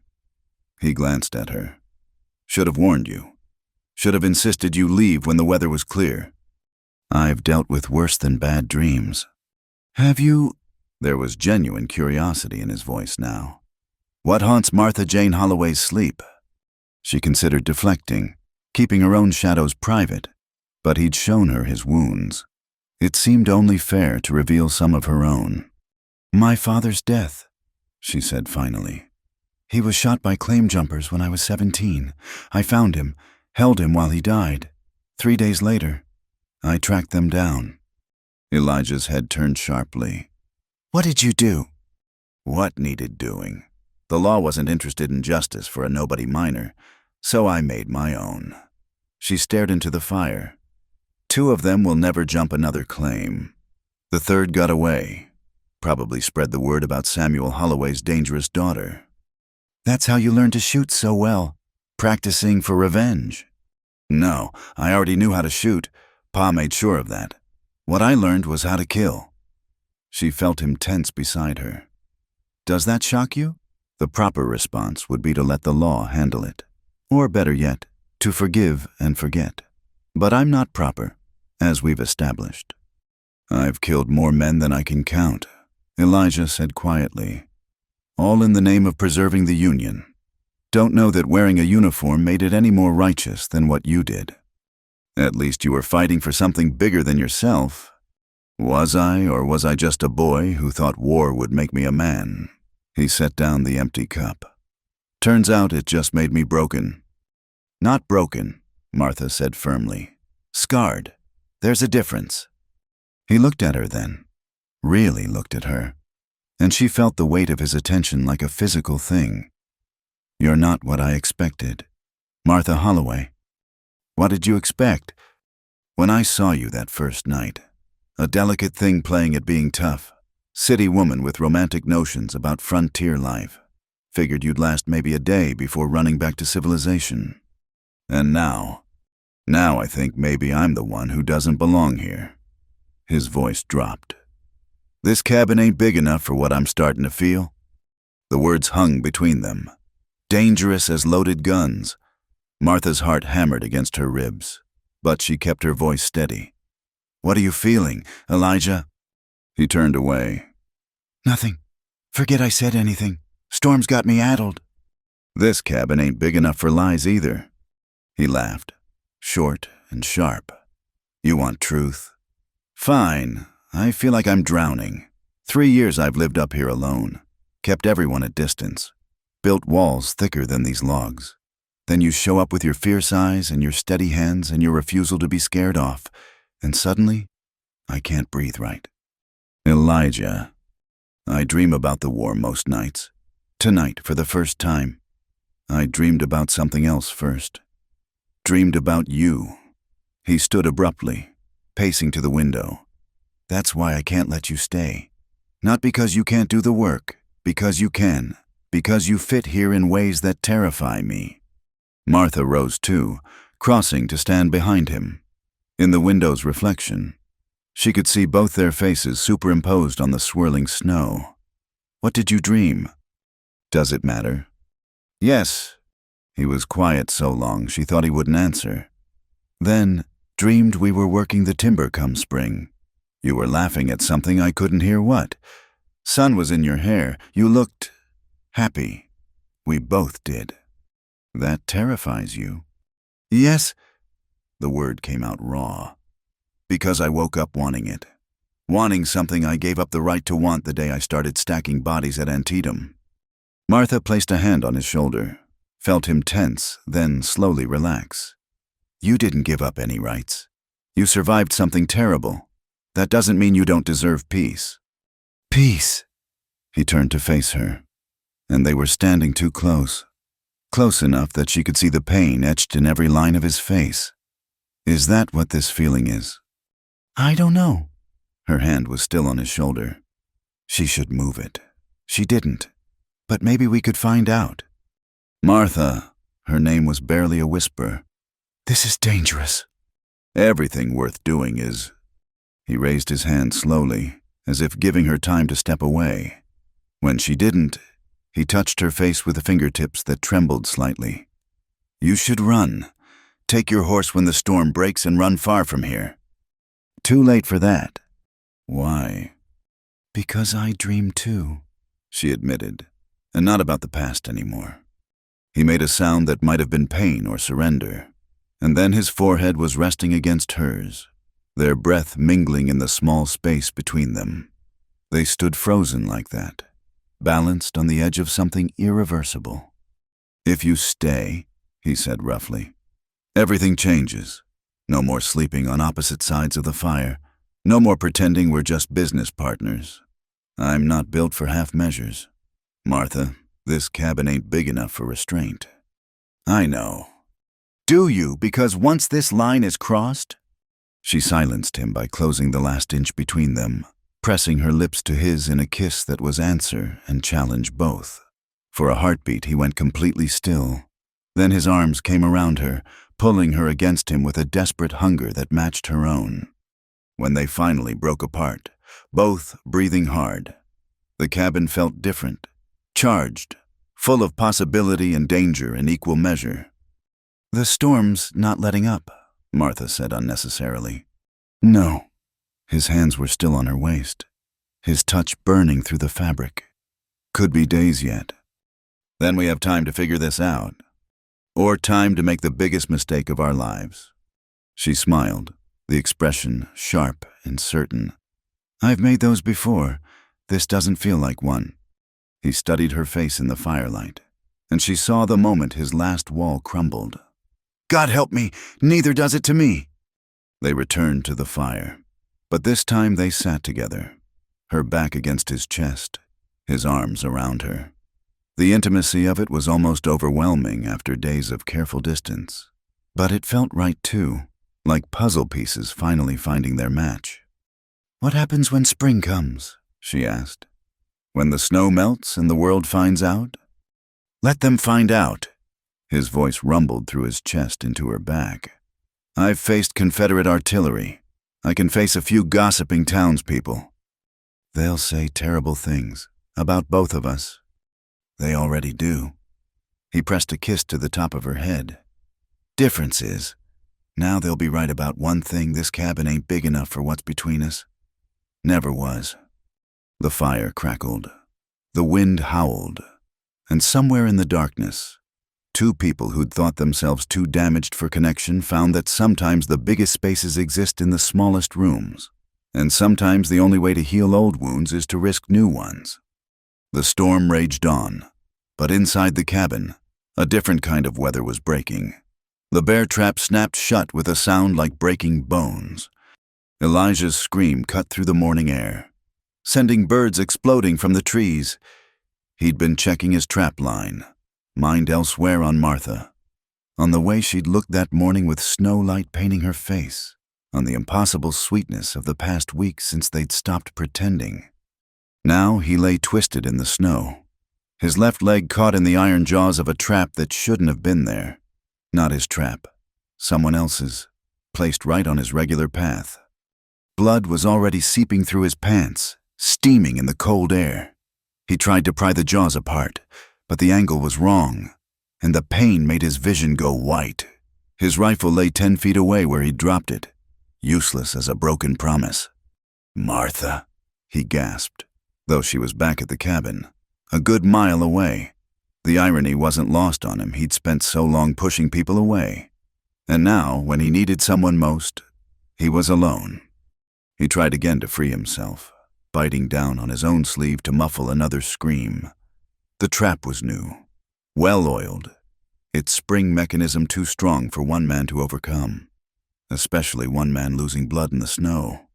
A: He glanced at her. "Should have warned you. Should have insisted you leave when the weather was clear. I've dealt with worse than bad dreams." "Have you?" There was genuine curiosity in his voice now. "What haunts Martha Jane Holloway's sleep?" She considered deflecting, keeping her own shadows private, but he'd shown her his wounds. It seemed only fair to reveal some of her own. "My father's death," she said finally. "He was shot by claim jumpers when I was 17. I found him, held him while he died. 3 days later, I tracked them down." Elijah's head turned sharply. "What did you do?" "What needed doing? The law wasn't interested in justice for a nobody minor, so I made my own." She stared into the fire. "2 of them will never jump another claim. The 3rd got away. Probably spread the word about Samuel Holloway's dangerous daughter." "That's how you learned to shoot so well, practicing for revenge." "No, I already knew how to shoot. Pa made sure of that. What I learned was how to kill." She felt him tense beside her. "Does that shock you?" The proper response would be to let the law handle it. Or better yet, to forgive and forget. But I'm not proper, as we've established. "I've killed more men than I can count," Elijah said quietly. "All in the name of preserving the Union. Don't know that wearing a uniform made it any more righteous than what you did. At least you were fighting for something bigger than yourself. Was I, or was I just a boy who thought war would make me a man?" He set down the empty cup. "Turns out it just made me broken." "Not broken," Martha said firmly. "Scarred. There's a difference." He looked at her then, really looked at her, and she felt the weight of his attention like a physical thing. "You're not what I expected. Martha Holloway. What did you expect? When I saw you that first night, a delicate thing playing at being tough, city woman with romantic notions about frontier life. Figured you'd last maybe a day before running back to civilization. And now I think maybe I'm the one who doesn't belong here." His voice dropped. "This cabin ain't big enough for what I'm starting to feel." The words hung between them. Dangerous as loaded guns. Martha's heart hammered against her ribs, but she kept her voice steady. "What are you feeling, Elijah?" He turned away. "Nothing. Forget I said anything. Storm's got me addled." "This cabin ain't big enough for lies either." He laughed, short and sharp. "You want truth? Fine. I feel like I'm drowning. 3 years I've lived up here alone. Kept everyone at distance. Built walls thicker than these logs. Then you show up with your fierce eyes and your steady hands and your refusal to be scared off, and suddenly, I can't breathe right." "Elijah." I dream about the war most nights. Tonight, for the first time, I dreamed about something else first. Dreamed about you. He stood abruptly, pacing to the window. That's why I can't let you stay. Not because you can't do the work, because you can, because you fit here in ways that terrify me. Martha rose too, crossing to stand behind him. In the window's reflection, she could see both their faces superimposed on the swirling snow. What did you dream? Does it matter? Yes. He was quiet so long she thought he wouldn't answer. Then, dreamed we were working the timber come spring. You were laughing at something I couldn't hear what. Sun was in your hair. You looked happy. We both did. That terrifies you. Yes. The word came out raw. Because I woke up wanting it. Wanting something I gave up the right to want the day I started stacking bodies at Antietam. Martha placed a hand on his shoulder, felt him tense, then slowly relax. You didn't give up any rights. You survived something terrible. That doesn't mean you don't deserve peace. Peace. He turned to face her, and they were standing too close. Close enough that she could see the pain etched in every line of his face. Is that what this feeling is? I don't know. Her hand was still on his shoulder. She should move it. She didn't. But maybe we could find out. Martha, her name was barely a whisper. This is dangerous. Everything worth doing is. He raised his hand slowly, as if giving her time to step away. When she didn't, he touched her face with the fingertips that trembled slightly. You should run. Take your horse when the storm breaks and run far from here. Too late for that. Why? Because I dream too, she admitted, and not about the past anymore. He made a sound that might have been pain or surrender, and then his forehead was resting against hers, their breath mingling in the small space between them. They stood frozen like that, balanced on the edge of something irreversible. If you stay, he said roughly, everything changes. No more sleeping on opposite sides of the fire. No more pretending we're just business partners. I'm not built for half measures. Martha, this cabin ain't big enough for restraint. I know. Do you? Because once this line is crossed? She silenced him by closing the last inch between them, pressing her lips to his in a kiss that was answer and challenge both. For a heartbeat, he went completely still. Then his arms came around her, pulling her against him with a desperate hunger that matched her own. When they finally broke apart, both breathing hard, the cabin felt different, charged, full of possibility and danger in equal measure. The storm's not letting up, Martha said unnecessarily. No. His hands were still on her waist, his touch burning through the fabric. Could be days yet. Then we have time to figure this out. Or time to make the biggest mistake of our lives. She smiled, the expression sharp and certain. I've made those before. This doesn't feel like one. He studied her face in the firelight, and she saw the moment his last wall crumbled. God help me, neither does it to me. They returned to the fire, but this time they sat together, her back against his chest, his arms around her. The intimacy of it was almost overwhelming after days of careful distance. But it felt right too, like puzzle pieces finally finding their match. What happens when spring comes? She asked. When the snow melts and the world finds out? Let them find out. His voice rumbled through his chest into her back. I've faced Confederate artillery. I can face a few gossiping townspeople. They'll say terrible things about both of us. They already do. He pressed a kiss to the top of her head. Difference is, now they'll be right about one thing: this cabin ain't big enough for what's between us. Never was. The fire crackled. The wind howled. And somewhere in the darkness, two people who'd thought themselves too damaged for connection found that sometimes the biggest spaces exist in the smallest rooms, and sometimes the only way to heal old wounds is to risk new ones. The storm raged on, but inside the cabin, a different kind of weather was breaking. The bear trap snapped shut with a sound like breaking bones. Elijah's scream cut through the morning air. sending birds exploding from the trees. He'd been checking his trap line, mind elsewhere on Martha, on the way she'd looked that morning with snow light painting her face, on the impossible sweetness of the past week since they'd stopped pretending. Now he lay twisted in the snow, his left leg caught in the iron jaws of a trap that shouldn't have been there. Not his trap, someone else's, placed right on his regular path. Blood was already seeping through his pants, steaming in the cold air. He tried to pry the jaws apart, but the angle was wrong, and the pain made his vision go white. His rifle lay 10 feet away where he'd dropped it, useless as a broken promise. "Martha," he gasped, though she was back at the cabin, a good mile away. The irony wasn't lost on him. He'd spent so long pushing people away. And now, when he needed someone most, he was alone. He tried again to free himself, biting down on his own sleeve to muffle another scream. The trap was new, well-oiled, its spring mechanism too strong for one man to overcome, especially one man losing blood in the snow.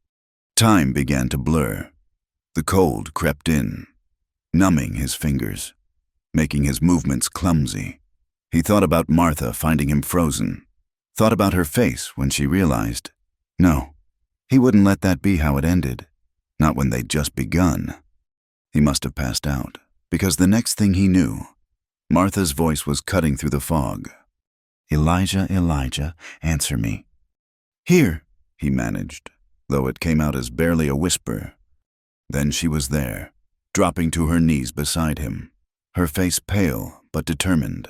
A: Time began to blur. The cold crept in, numbing his fingers, making his movements clumsy. He thought about Martha finding him frozen, thought about her face when she realized, no, he wouldn't let that be how it ended. Not when they'd just begun. He must have passed out, because the next thing he knew, Martha's voice was cutting through the fog. "Elijah, Elijah, answer me." "Here," he managed, though it came out as barely a whisper. Then she was there, dropping to her knees beside him, her face pale but determined.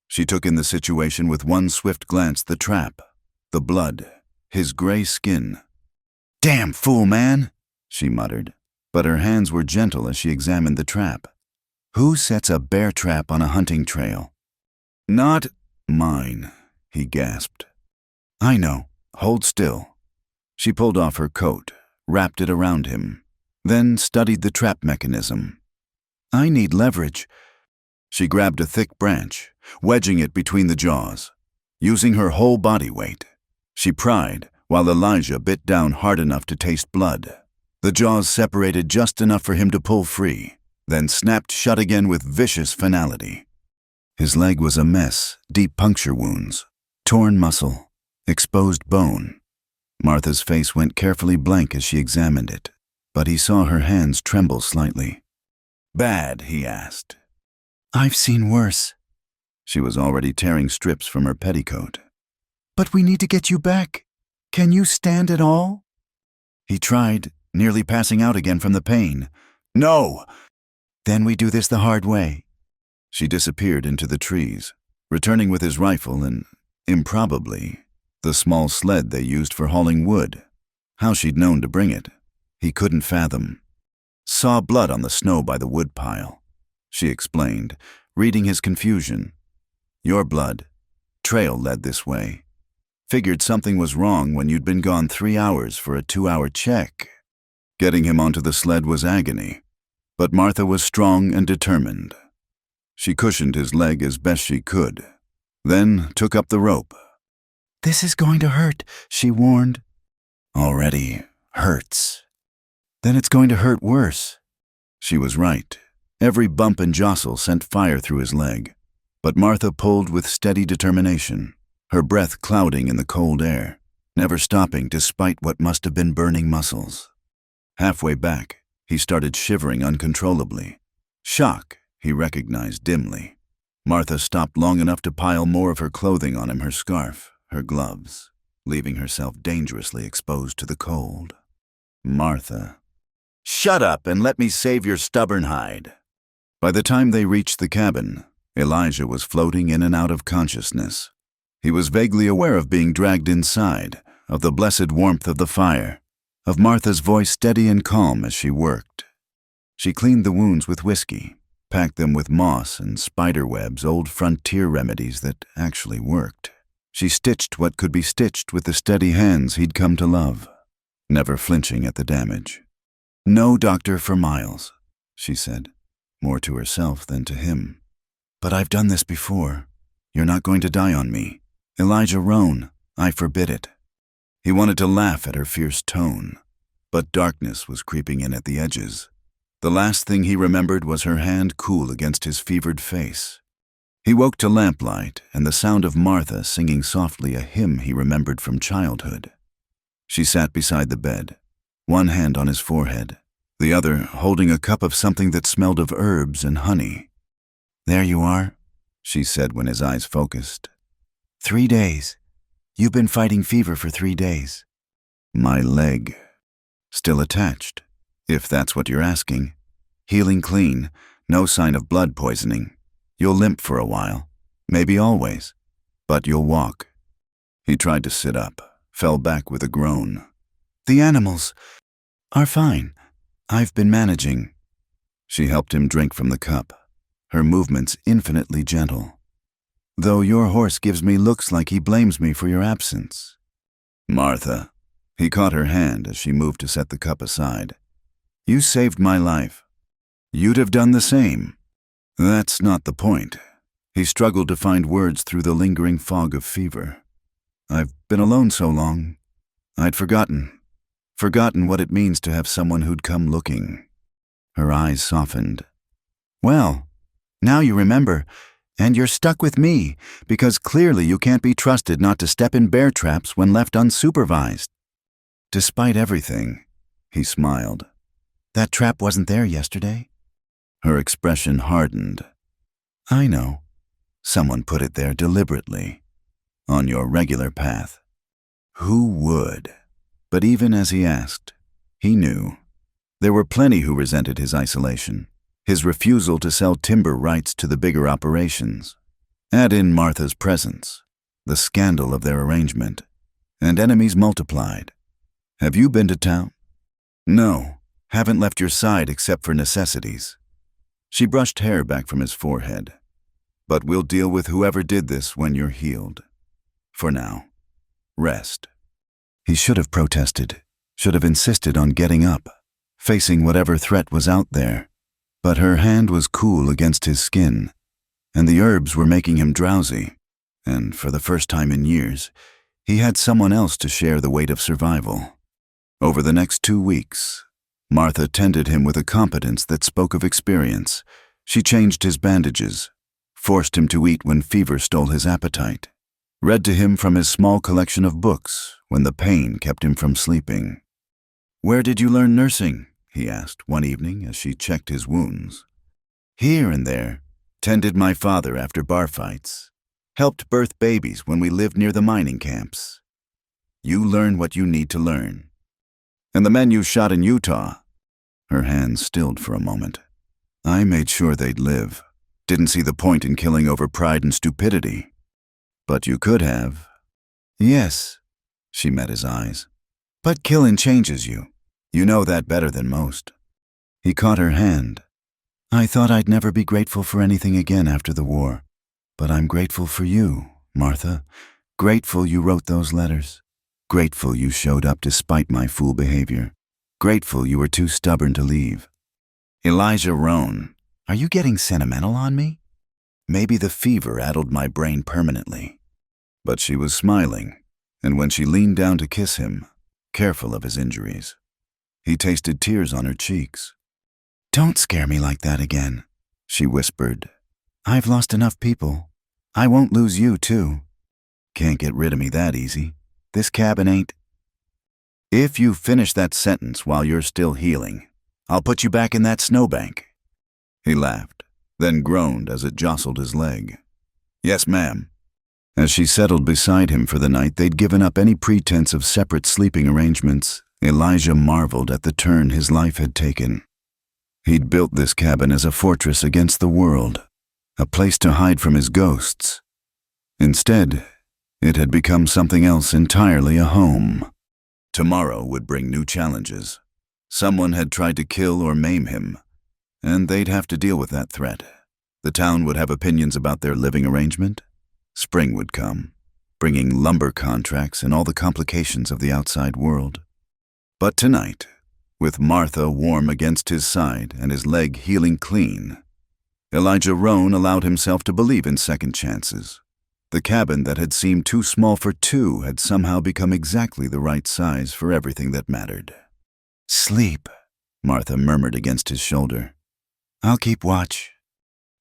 A: She took in the situation with one swift glance, the trap, the blood, his gray skin. "Damn fool, man," she muttered, but her hands were gentle as she examined the trap. "Who sets a bear trap on a hunting trail?" "Not mine," he gasped. "I know. Hold still." She pulled off her coat, wrapped it around him, then studied the trap mechanism. "I need leverage." She grabbed a thick branch, wedging it between the jaws. Using her whole body weight, she pried while Elijah bit down hard enough to taste blood. The jaws separated just enough for him to pull free, then snapped shut again with vicious finality. His leg was a mess, deep puncture wounds, torn muscle, exposed bone. Martha's face went carefully blank as she examined it, but he saw her hands tremble slightly. "Bad?" he asked. "I've seen worse." She was already tearing strips from her petticoat. "But we need to get you back. Can you stand at all?" He tried, nearly passing out again from the pain. "No!" "Then we do this the hard way." She disappeared into the trees, returning with his rifle and, improbably, the small sled they used for hauling wood. How she'd known to bring it, he couldn't fathom. "Saw blood on the snow by the wood pile," she explained, reading his confusion. "Your blood. Trail led this way. Figured something was wrong when you'd been gone 3 hours for a 2-hour check." Getting him onto the sled was agony, but Martha was strong and determined. She cushioned his leg as best she could, then took up the rope. "This is going to hurt," she warned. "Already hurts. Then it's going to hurt worse." She was right. Every bump and jostle sent fire through his leg, but Martha pulled with steady determination, her breath clouding in the cold air, never stopping despite what must have been burning muscles. Halfway back, he started shivering uncontrollably. Shock, he recognized dimly. Martha stopped long enough to pile more of her clothing on him, her scarf, her gloves, leaving herself dangerously exposed to the cold. Martha. "Shut up and let me save your stubborn hide." By the time they reached the cabin, Elijah was floating in and out of consciousness. He was vaguely aware of being dragged inside, of the blessed warmth of the fire, of Martha's voice steady and calm as she worked. She cleaned the wounds with whiskey, packed them with moss and spider webs, old frontier remedies that actually worked. She stitched what could be stitched with the steady hands he'd come to love, never flinching at the damage. "No doctor for miles," she said, more to herself than to him. "But I've done this before. You're not going to die on me. Elijah Roan, I forbid it." He wanted to laugh at her fierce tone, but darkness was creeping in at the edges. The last thing he remembered was her hand cool against his fevered face. He woke to lamplight and the sound of Martha singing softly a hymn he remembered from childhood. She sat beside the bed, one hand on his forehead, the other holding a cup of something that smelled of herbs and honey. "There you are," she said when his eyes focused. 3 days. You've been fighting fever for 3 days. My leg. Still attached, if that's what you're asking. Healing clean, no sign of blood poisoning. You'll limp for a while, maybe always, but you'll walk. He tried to sit up, fell back with a groan. "The animals are fine. I've been managing." She helped him drink from the cup, her movements infinitely gentle. "Though your horse gives me looks like he blames me for your absence." "Martha." He caught her hand as she moved to set the cup aside. "You saved my life. You'd have done the same." "That's not the point." He struggled to find words through the lingering fog of fever. "I've been alone so long. I'd forgotten what it means to have someone who'd come looking." Her eyes softened. "Well, now you remember, and you're stuck with me, because clearly you can't be trusted not to step in bear traps when left unsupervised." "Despite everything," he smiled. "That trap wasn't there yesterday?" Her expression hardened. "I know. Someone put it there deliberately. On your regular path." Who would? But even as he asked, he knew. There were plenty who resented his isolation, his refusal to sell timber rights to the bigger operations. Add in Martha's presence, the scandal of their arrangement, and enemies multiplied. "Have you been to town?" "No, haven't left your side except for necessities." She brushed hair back from his forehead. "But we'll deal with whoever did this when you're healed. For now, rest." He should have protested, should have insisted on getting up, facing whatever threat was out there. But her hand was cool against his skin, and the herbs were making him drowsy. And for the first time in years, he had someone else to share the weight of survival. Over the next 2 weeks, Martha tended him with a competence that spoke of experience. She changed his bandages, forced him to eat when fever stole his appetite, read to him from his small collection of books when the pain kept him from sleeping. "Where did you learn nursing?" he asked one evening as she checked his wounds. "Here and there. Tended my father after bar fights. Helped birth babies when we lived near the mining camps. You learn what you need to learn." "And the men you shot in Utah?" Her hands stilled for a moment. "I made sure they'd live. Didn't see the point in killing over pride and stupidity." "But you could have." "Yes," she met his eyes. "But killing changes you. You know that better than most." He caught her hand. "I thought I'd never be grateful for anything again after the war. But I'm grateful for you, Martha. Grateful you wrote those letters. Grateful you showed up despite my fool behavior. Grateful you were too stubborn to leave." "Elijah Roan, are you getting sentimental on me?" Maybe the fever addled my brain permanently. But she was smiling, and when she leaned down to kiss him, careful of his injuries, he tasted tears on her cheeks. "Don't scare me like that again," she whispered. "I've lost enough people. I won't lose you, too." "Can't get rid of me that easy. This cabin ain't—" "If you finish that sentence while you're still healing, I'll put you back in that snowbank." He laughed, then groaned as it jostled his leg. "Yes, ma'am." As she settled beside him for the night they'd given up any pretense of separate sleeping arrangements, Elijah marveled at the turn his life had taken. He'd built this cabin as a fortress against the world, a place to hide from his ghosts. Instead, it had become something else entirely, a home. Tomorrow would bring new challenges. Someone had tried to kill or maim him, and they'd have to deal with that threat. The town would have opinions about their living arrangement. Spring would come, bringing lumber contracts and all the complications of the outside world. But tonight, with Martha warm against his side and his leg healing clean, Elijah Roan allowed himself to believe in second chances. The cabin that had seemed too small for two had somehow become exactly the right size for everything that mattered. Sleep, Martha murmured against his shoulder. I'll keep watch.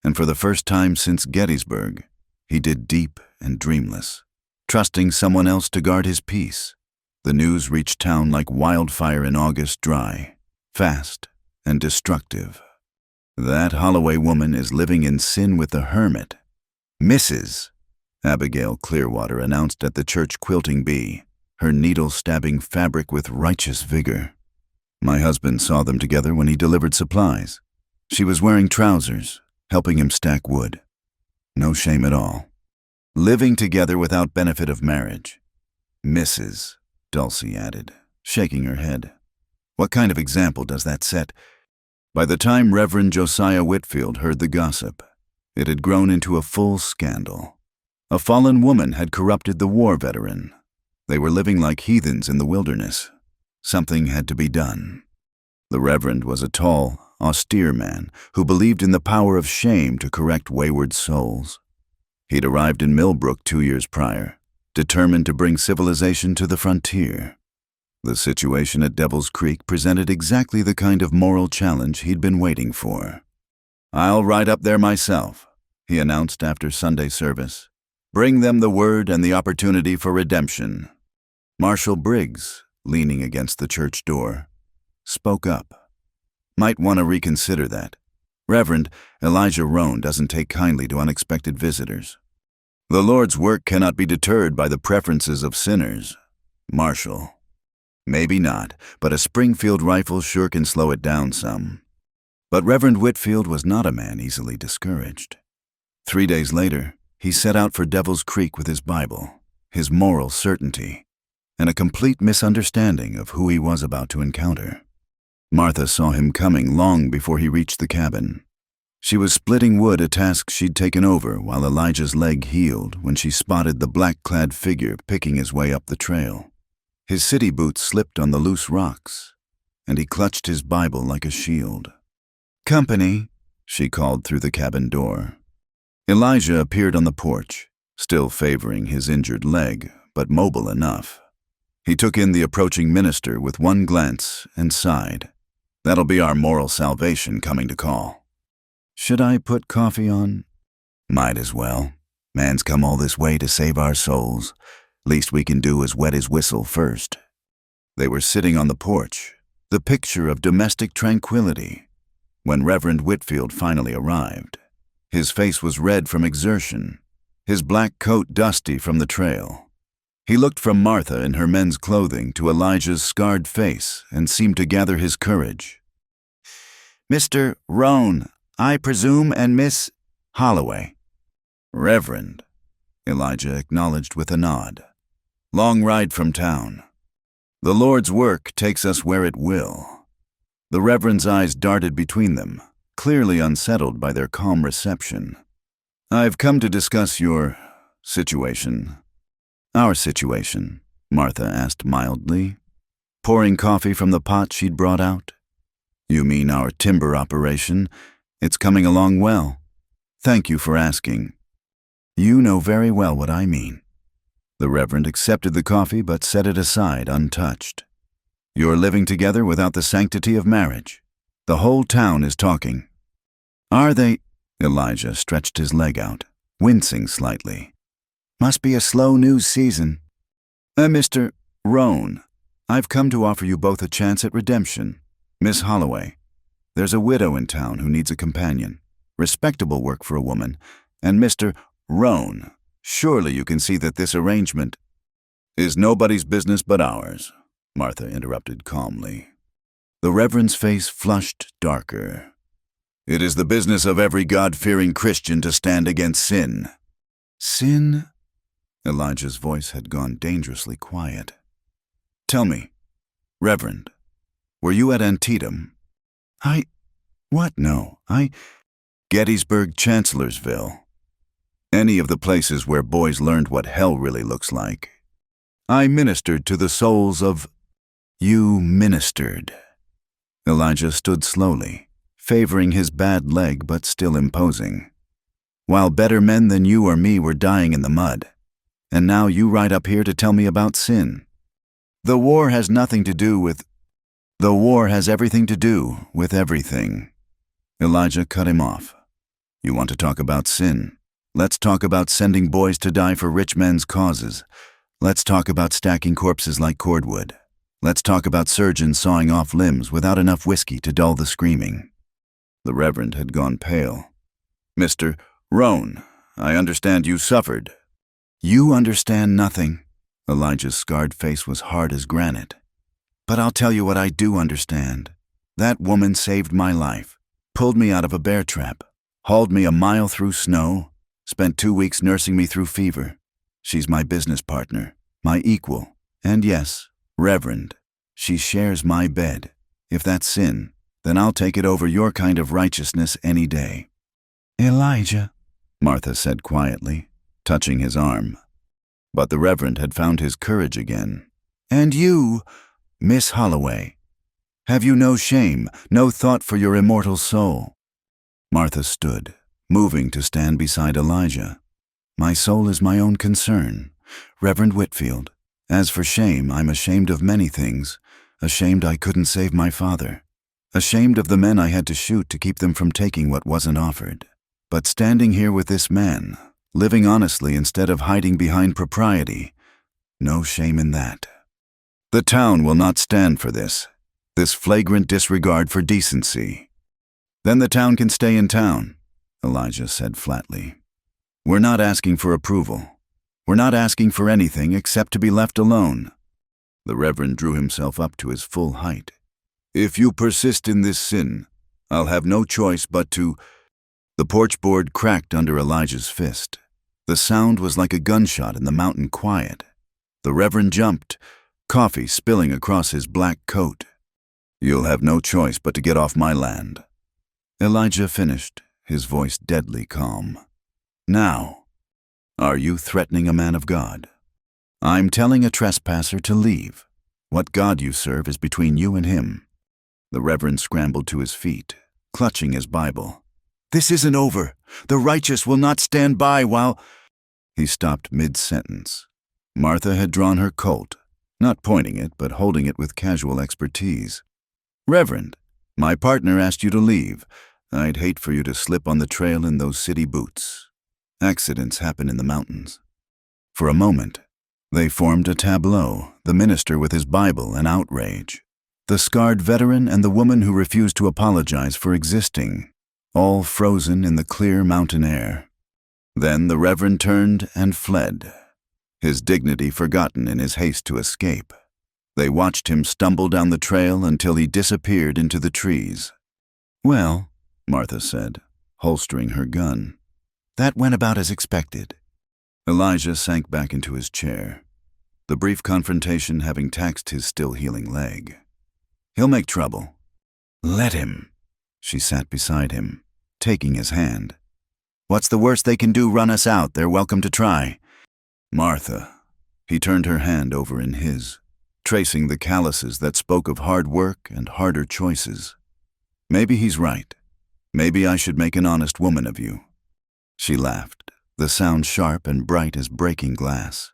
A: And for the first time since Gettysburg, he did deep and dreamless, trusting someone else to guard his peace. The news reached town like wildfire in August, dry, fast, and destructive. That Holloway woman is living in sin with the hermit. Mrs. Abigail Clearwater announced at the church quilting bee, her needle stabbing fabric with righteous vigor. My husband saw them together when he delivered supplies. She was wearing trousers, helping him stack wood. No shame at all. Living together without benefit of marriage. Mrs., Dulcie added, shaking her head. What kind of example does that set? By the time Reverend Josiah Whitfield heard the gossip, it had grown into a full scandal. A fallen woman had corrupted the war veteran. They were living like heathens in the wilderness. Something had to be done. The Reverend was a tall, austere man who believed in the power of shame to correct wayward souls. He'd arrived in Millbrook 2 years prior, determined to bring civilization to the frontier. The situation at Devil's Creek presented exactly the kind of moral challenge he'd been waiting for. I'll ride up there myself, he announced after Sunday service. Bring them the word and the opportunity for redemption. Marshal Briggs, leaning against the church door, spoke up. Might want to reconsider that. Reverend, Elijah Roan doesn't take kindly to unexpected visitors. The Lord's work cannot be deterred by the preferences of sinners. Marshal. Maybe not, but a Springfield rifle sure can slow it down some. But Reverend Whitfield was not a man easily discouraged. 3 days later, he set out for Devil's Creek with his Bible, his moral certainty, and a complete misunderstanding of who he was about to encounter. Martha saw him coming long before he reached the cabin. She was splitting wood, a task she'd taken over while Elijah's leg healed when she spotted the black-clad figure picking his way up the trail. His city boots slipped on the loose rocks, and he clutched his Bible like a shield. "Company," she called through the cabin door. Elijah appeared on the porch, still favoring his injured leg, but mobile enough. He took in the approaching minister with one glance and sighed. That'll be our moral salvation coming to call. Should I put coffee on? Might as well. Man's come all this way to save our souls. Least we can do is wet his whistle first. They were sitting on the porch, the picture of domestic tranquility, when Reverend Whitfield finally arrived. His face was red from exertion, his black coat dusty from the trail. He looked from Martha in her men's clothing to Elijah's scarred face and seemed to gather his courage. "Mr. Roan, I presume, and Miss Holloway." "Reverend," Elijah acknowledged with a nod. "Long ride from town. The Lord's work takes us where it will." The Reverend's eyes darted between them, clearly unsettled by their calm reception. "I've come to discuss your situation." "Our situation?" Martha asked mildly, pouring coffee from the pot she'd brought out. "You mean our timber operation? It's coming along well. Thank you for asking." "You know very well what I mean." The Reverend accepted the coffee but set it aside untouched. "You're living together without the sanctity of marriage. The whole town is talking." "Are they?" Elijah stretched his leg out, wincing slightly. "Must be a slow news season." Mr. Roan, I've come to offer you both a chance at redemption. Miss Holloway, there's a widow in town who needs a companion. Respectable work for a woman. And Mr. Roan, surely you can see that this arrangement is nobody's business but ours," Martha interrupted calmly. The Reverend's face flushed darker. "It is the business of every God-fearing Christian to stand against sin." "Sin?" Elijah's voice had gone dangerously quiet. "Tell me, Reverend, were you at Antietam?" What? No, Gettysburg, Chancellorsville. Any of the places where boys learned what hell really looks like. I ministered to the souls of... You ministered. Elijah stood slowly, favoring his bad leg but still imposing. While better men than you or me were dying in the mud. And now you ride up here to tell me about sin. The war has nothing to do with... The war has everything to do with everything. Elijah cut him off. You want to talk about sin? Let's talk about sending boys to die for rich men's causes. Let's talk about stacking corpses like cordwood. Let's talk about surgeons sawing off limbs without enough whiskey to dull the screaming. The Reverend had gone pale. Mr. Roan, I understand you suffered. You understand nothing. Elijah's scarred face was hard as granite. But I'll tell you what I do understand. That woman saved my life, pulled me out of a bear trap, hauled me a mile through snow, spent 2 weeks nursing me through fever. She's my business partner, my equal, and yes, Reverend, she shares my bed. If that's sin, then I'll take it over your kind of righteousness any day. Elijah, Martha said quietly, touching his arm. But the Reverend had found his courage again. And you, Miss Holloway, have you no shame, no thought for your immortal soul? Martha stood, moving to stand beside Elijah. My soul is my own concern, Reverend Whitfield. As for shame, I'm ashamed of many things. Ashamed I couldn't save my father. Ashamed of the men I had to shoot to keep them from taking what wasn't offered. But standing here with this man, living honestly instead of hiding behind propriety, no shame in that. The town will not stand for this flagrant disregard for decency. Then the town can stay in town, Elijah said flatly. We're not asking for approval. We're not asking for anything except to be left alone. The Reverend drew himself up to his full height. If you persist in this sin, I'll have no choice but to... The porch board cracked under Elijah's fist. The sound was like a gunshot in the mountain quiet. The Reverend jumped, coffee spilling across his black coat. You'll have no choice but to get off my land. Elijah finished, his voice deadly calm. Now, are you threatening a man of God? I'm telling a trespasser to leave. What God you serve is between you and him. The Reverend scrambled to his feet, clutching his Bible. This isn't over. The righteous will not stand by while... He stopped mid-sentence. Martha had drawn her Colt, not pointing it, but holding it with casual expertise. Reverend, my partner asked you to leave. I'd hate for you to slip on the trail in those city boots. Accidents happen in the mountains. For a moment, they formed a tableau, the minister with his Bible and outrage, the scarred veteran and the woman who refused to apologize for existing, all frozen in the clear mountain air. Then the Reverend turned and fled, his dignity forgotten in his haste to escape. They watched him stumble down the trail until he disappeared into the trees. Well, Martha said, holstering her gun, that went about as expected. Elijah sank back into his chair, the brief confrontation having taxed his still-healing leg. He'll make trouble. Let him. She sat beside him, taking his hand. What's the worst they can do? Run us out. They're welcome to try. Martha. He turned her hand over in his, tracing the calluses that spoke of hard work and harder choices. Maybe he's right. Maybe I should make an honest woman of you. She laughed, the sound sharp and bright as breaking glass.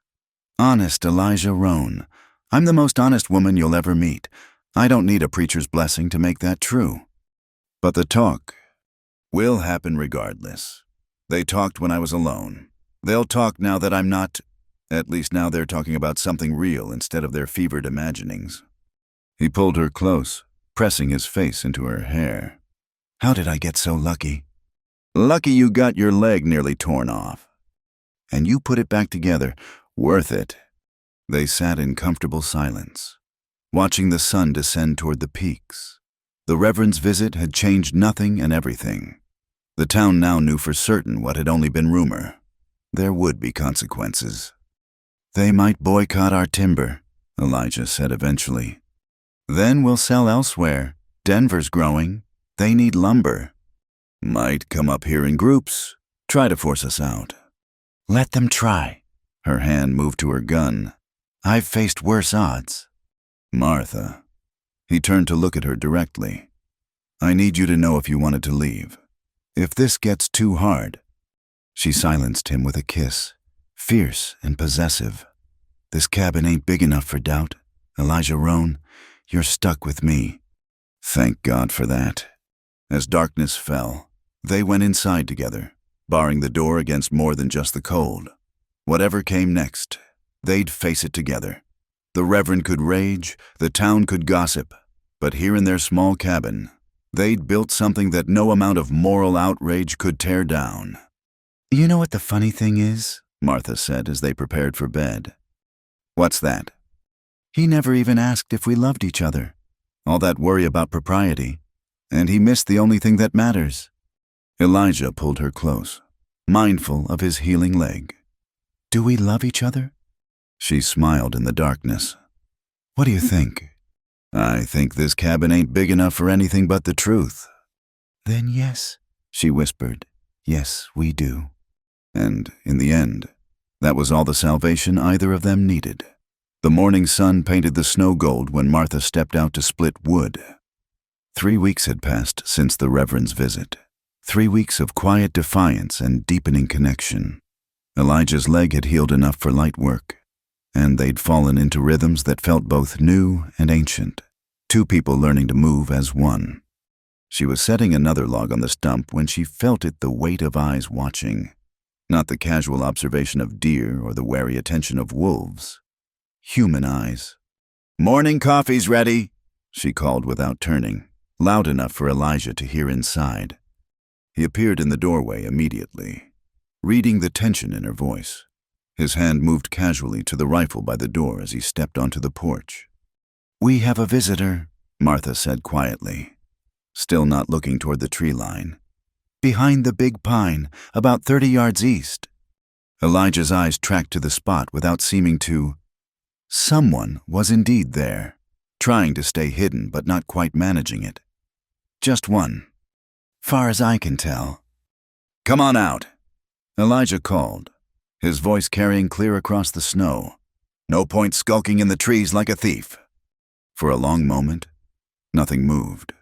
A: Honest Elijah Roan. I'm the most honest woman you'll ever meet. I don't need a preacher's blessing to make that true. But the talk will happen regardless. They talked when I was alone. They'll talk now that I'm not. At least now they're talking about something real instead of their fevered imaginings. He pulled her close, pressing his face into her hair. How did I get so lucky? Lucky you got your leg nearly torn off. And you put it back together. Worth it. They sat in comfortable silence, watching the sun descend toward the peaks. The Reverend's visit had changed nothing and everything. The town now knew for certain what had only been rumor. There would be consequences. They might boycott our timber, Elijah said eventually. Then we'll sell elsewhere. Denver's growing. They need lumber. Might come up here in groups, try to force us out. Let them try. Her hand moved to her gun. I've faced worse odds. Martha. He turned to look at her directly. I need you to know if you wanted to leave. If this gets too hard. She silenced him with a kiss, fierce and possessive. This cabin ain't big enough for doubt, Elijah Roan. You're stuck with me." Thank God for that. As darkness fell, they went inside together, barring the door against more than just the cold. Whatever came next, they'd face it together. The Reverend could rage, the town could gossip, but here in their small cabin, they'd built something that no amount of moral outrage could tear down. "You know what the funny thing is?" Martha said as they prepared for bed. "What's that?" "He never even asked if we loved each other. All that worry about propriety, and he missed the only thing that matters." Elijah pulled her close, mindful of his healing leg. "Do we love each other?" She smiled in the darkness. "What do you think?" "I think this cabin ain't big enough for anything but the truth." "Then yes," she whispered. "Yes, we do." And in the end, that was all the salvation either of them needed. The morning sun painted the snow gold when Martha stepped out to split wood. 3 weeks had passed since the Reverend's visit. 3 weeks of quiet defiance and deepening connection. Elijah's leg had healed enough for light work, and they'd fallen into rhythms that felt both new and ancient. 2 people learning to move as one. She was setting another log on the stump when she felt it, the weight of eyes watching. Not the casual observation of deer or the wary attention of wolves. Human eyes. "Morning coffee's ready," she called without turning, loud enough for Elijah to hear inside. He appeared in the doorway immediately, reading the tension in her voice. His hand moved casually to the rifle by the door as he stepped onto the porch. "We have a visitor," Martha said quietly, still not looking toward the tree line. "Behind the big pine, about 30 yards east." Elijah's eyes tracked to the spot without seeming to. Someone was indeed there, trying to stay hidden but not quite managing it. Just one. Far as I can tell. "Come on out," Elijah called, his voice carrying clear across the snow. "No point skulking in the trees like a thief." For a long moment, nothing moved.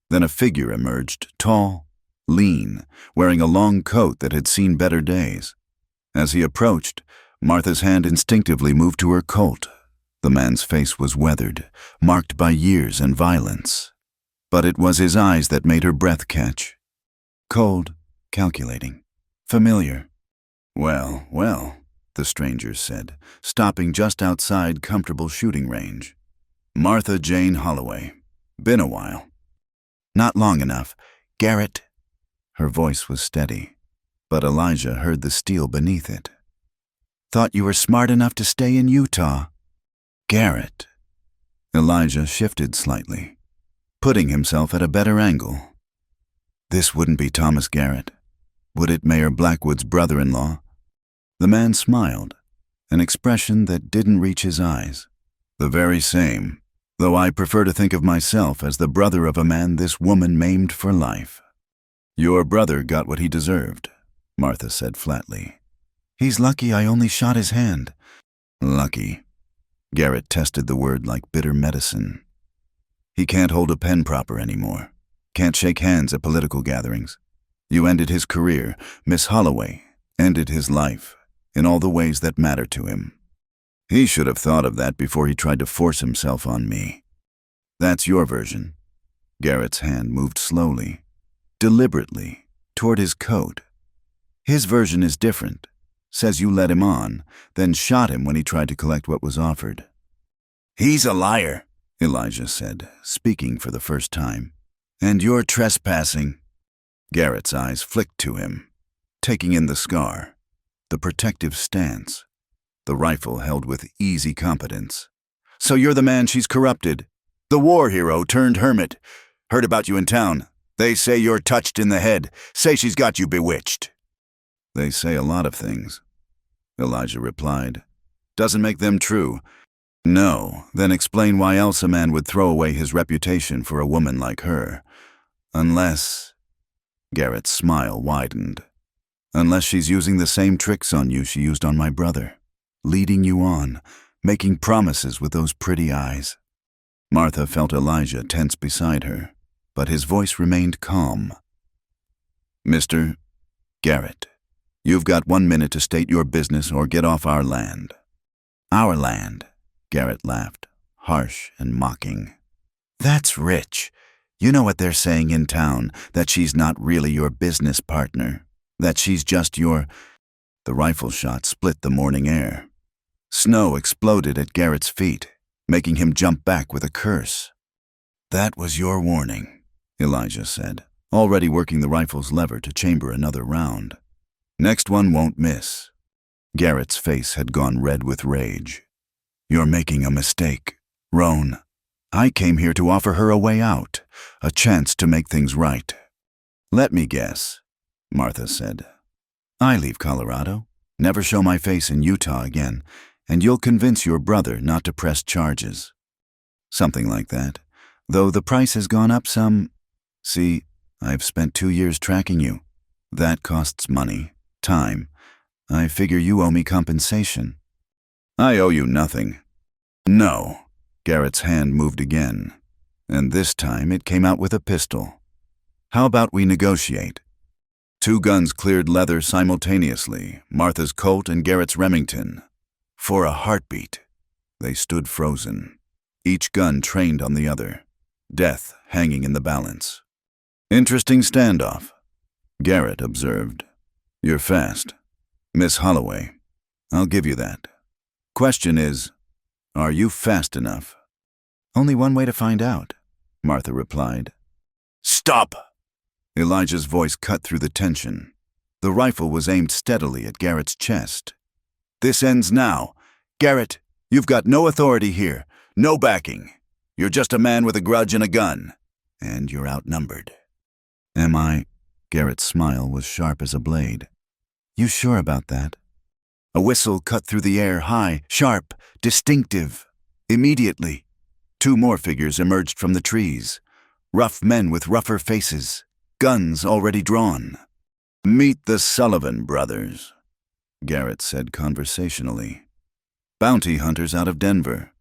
A: Then a figure emerged, tall, lean, wearing a long coat that had seen better days. As he approached, Martha's hand instinctively moved to her Colt. The man's face was weathered, marked by years and violence. But it was his eyes that made her breath catch. Cold, calculating, familiar. "Well, well," the stranger said, stopping just outside comfortable shooting range. "Martha Jane Holloway. Been a while." "Not long enough. Garrett." Her voice was steady, but Elijah heard the steel beneath it. "Thought you were smart enough to stay in Utah." "Garrett." Elijah shifted slightly, putting himself at a better angle. "This wouldn't be Thomas Garrett, would it, Mayor Blackwood's brother-in-law?" The man smiled, an expression that didn't reach his eyes. "The very same, though I prefer to think of myself as the brother of a man this woman maimed for life." "Your brother got what he deserved," Martha said flatly. "He's lucky I only shot his hand." "Lucky." Garrett tested the word like bitter medicine. "He can't hold a pen proper anymore. Can't shake hands at political gatherings. You ended his career. Miss Holloway ended his life in all the ways that matter to him. He should have thought of that before he tried to force himself on me. That's your version." Garrett's hand moved slowly, deliberately, toward his coat. "His version is different. Says you led him on, then shot him when he tried to collect what was offered." "He's a liar," Elijah said, speaking for the first time. "And you're trespassing." Garrett's eyes flicked to him, taking in the scar, the protective stance, the rifle held with easy competence. "So you're the man she's corrupted. The war hero turned hermit. Heard about you in town. They say you're touched in the head. Say she's got you bewitched." "They say a lot of things," Elijah replied. "Doesn't make them true. No, then explain why else a man would throw away his reputation for a woman like her. Unless—" Garrett's smile widened. "Unless she's using the same tricks on you she used on my brother. Leading you on, making promises with those pretty eyes." Martha felt Elijah tense beside her, but his voice remained calm. "Mr. Garrett, you've got 1 minute to state your business or get off our land." "Our land," Garrett laughed, harsh and mocking. That's rich. You know what they're saying in town, that she's not really your business partner, that she's just your... The rifle shot split the morning air. Snow exploded at Garrett's feet, making him jump back with a curse. That was your warning, Elijah said, already working the rifle's lever to chamber another round. Next one won't miss. Garrett's face had gone red with rage. You're making a mistake, Roan. I came here to offer her a way out, a chance to make things right. Let me guess, Martha said. I leave Colorado, never show my face in Utah again, and you'll convince your brother not to press charges. Something like that, though the price has gone up some. See, I've spent 2 years tracking you. That costs money, time. I figure you owe me compensation. I owe you nothing. No. Garrett's hand moved again, and this time it came out with a pistol. How about we negotiate? 2 guns cleared leather simultaneously, Martha's Colt and Garrett's Remington. For a heartbeat, they stood frozen, each gun trained on the other, death hanging in the balance. Interesting standoff, Garrett observed. You're fast. Miss Holloway, I'll give you that. Question is, are you fast enough? Only one way to find out, Martha replied. Stop! Elijah's voice cut through the tension. The rifle was aimed steadily at Garrett's chest. This ends now. Garrett, you've got no authority here, no backing. You're just a man with a grudge and a gun, and you're outnumbered. Am I? Garrett's smile was sharp as a blade. You sure about that? A whistle cut through the air, high, sharp, distinctive. Immediately, 2 more figures emerged from the trees. Rough men with rougher faces, guns already drawn. Meet the Sullivan brothers, Garrett said conversationally. Bounty hunters out of Denver.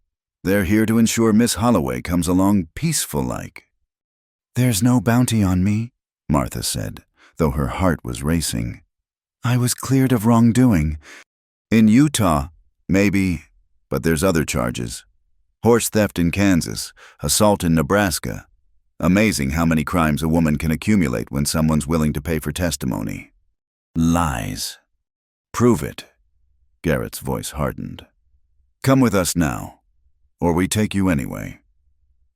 A: They're here to ensure Miss Holloway comes along peaceful-like. There's no bounty on me, Martha said, though her heart was racing. I was cleared of wrongdoing. In Utah, maybe, but there's other charges. Horse theft in Kansas, assault in Nebraska. Amazing how many crimes a woman can accumulate when someone's willing to pay for testimony. Lies. Prove it. Garrett's voice hardened. Come with us now, or we take you anyway.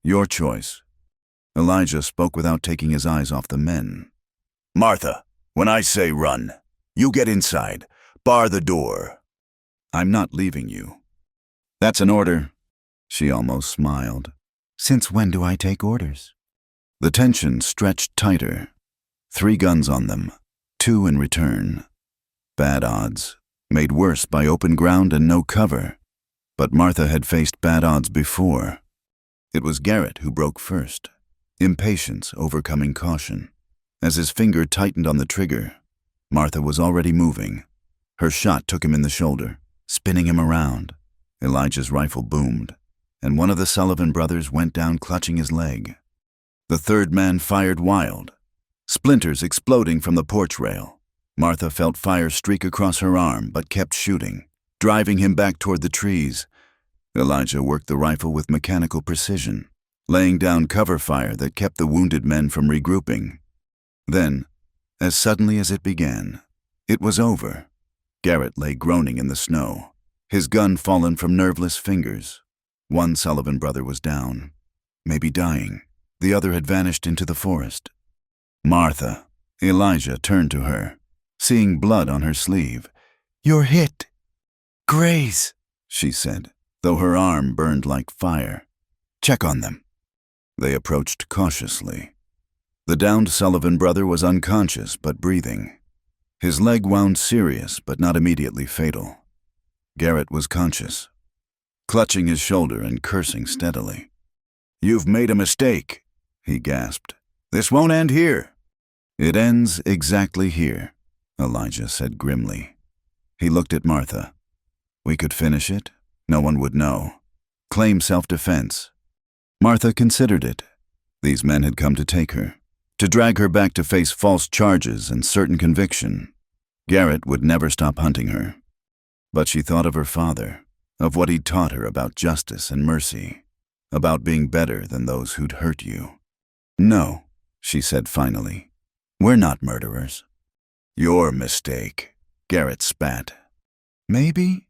A: Your choice. Elijah spoke without taking his eyes off the men. Martha, when I say run, you get inside. Bar the door. I'm not leaving you. That's an order. She almost smiled. Since when do I take orders? The tension stretched tighter. 3 guns on them, 2 in return. Bad odds, made worse by open ground and no cover. But Martha had faced bad odds before. It was Garrett who broke first, impatience overcoming caution. As his finger tightened on the trigger, Martha was already moving. Her shot took him in the shoulder, spinning him around. Elijah's rifle boomed, and one of the Sullivan brothers went down clutching his leg. The 3rd man fired wild, splinters exploding from the porch rail. Martha felt fire streak across her arm, but kept shooting, driving him back toward the trees. Elijah worked the rifle with mechanical precision, laying down cover fire that kept the wounded men from regrouping. Then, as suddenly as it began, it was over. Garrett lay groaning in the snow, his gun fallen from nerveless fingers. One Sullivan brother was down, maybe dying. The other had vanished into the forest. Martha, Elijah turned to her, seeing blood on her sleeve. You're hit. Graze, she said, though her arm burned like fire. Check on them. They approached cautiously. The downed Sullivan brother was unconscious but breathing. His leg wound serious but not immediately fatal. Garrett was conscious, clutching his shoulder and cursing steadily. You've made a mistake, he gasped. This won't end here. It ends exactly here, Elijah said grimly. He looked at Martha. We could finish it. No one would know. Claim self-defense. Martha considered it. These men had come to take her, to drag her back to face false charges and certain conviction. Garrett would never stop hunting her. But she thought of her father, of what he'd taught her about justice and mercy. about being better than those who'd hurt you. No, she said finally. We're not murderers. Your mistake, Garrett spat. Maybe?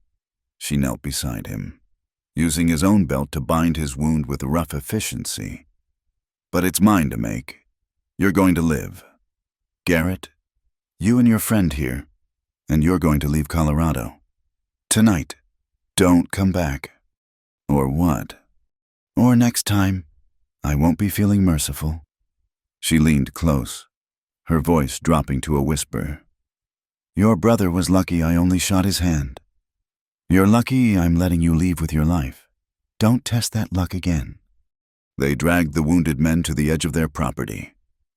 A: She knelt beside him, using his own belt to bind his wound with rough efficiency. But it's mine to make. You're going to live. Garrett, you and your friend here, and you're going to leave Colorado. Tonight. Don't come back. Or what? Or next time. I won't be feeling merciful. She leaned close, her voice dropping to a whisper. Your brother was lucky I only shot his hand. You're lucky I'm letting you leave with your life. Don't test that luck again. They dragged the wounded men to the edge of their property,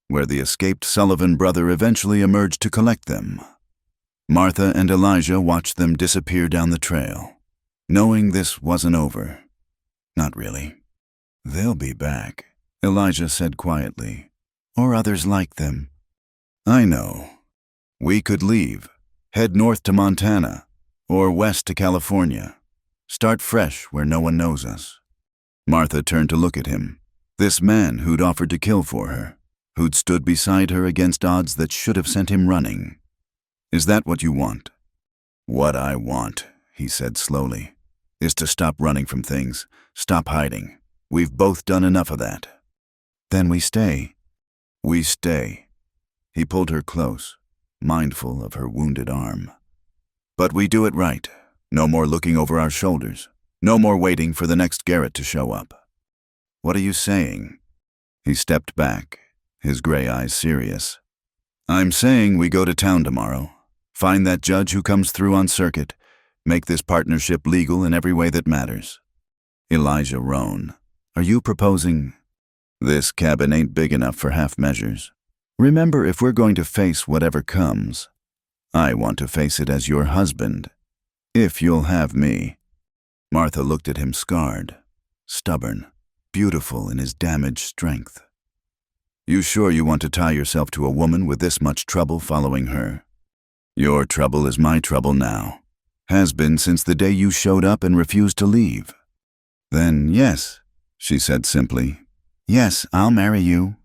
A: where the escaped Sullivan brother eventually emerged to collect them. Martha and Elijah watched them disappear down the trail, knowing this wasn't over. Not really. They'll be back, Elijah said quietly. Or others like them. I know. We could leave, head north to Montana, or west to California. Start fresh where no one knows us. Martha turned to look at him, this man who'd offered to kill for her, who'd stood beside her against odds that should have sent him running. Is that what you want? What I want, he said slowly, is to stop running from things, stop hiding. We've both done enough of that. Then we stay. We stay. He pulled her close, mindful of her wounded arm. But we do it right. No more looking over our shoulders. No more waiting for the next Garrett to show up. What are you saying? He stepped back, his gray eyes serious. I'm saying we go to town tomorrow, find that judge who comes through on circuit, make this partnership legal in every way that matters. Elijah Roan, are you proposing? This cabin ain't big enough for half measures. Remember, if we're going to face whatever comes, I want to face it as your husband, if you'll have me. Martha looked at him scarred, stubborn, beautiful in his damaged strength. You sure you want to tie yourself to a woman with this much trouble following her? Your trouble is my trouble now. Has been since the day you showed up and refused to leave. Then yes, she said simply. Yes, I'll marry you.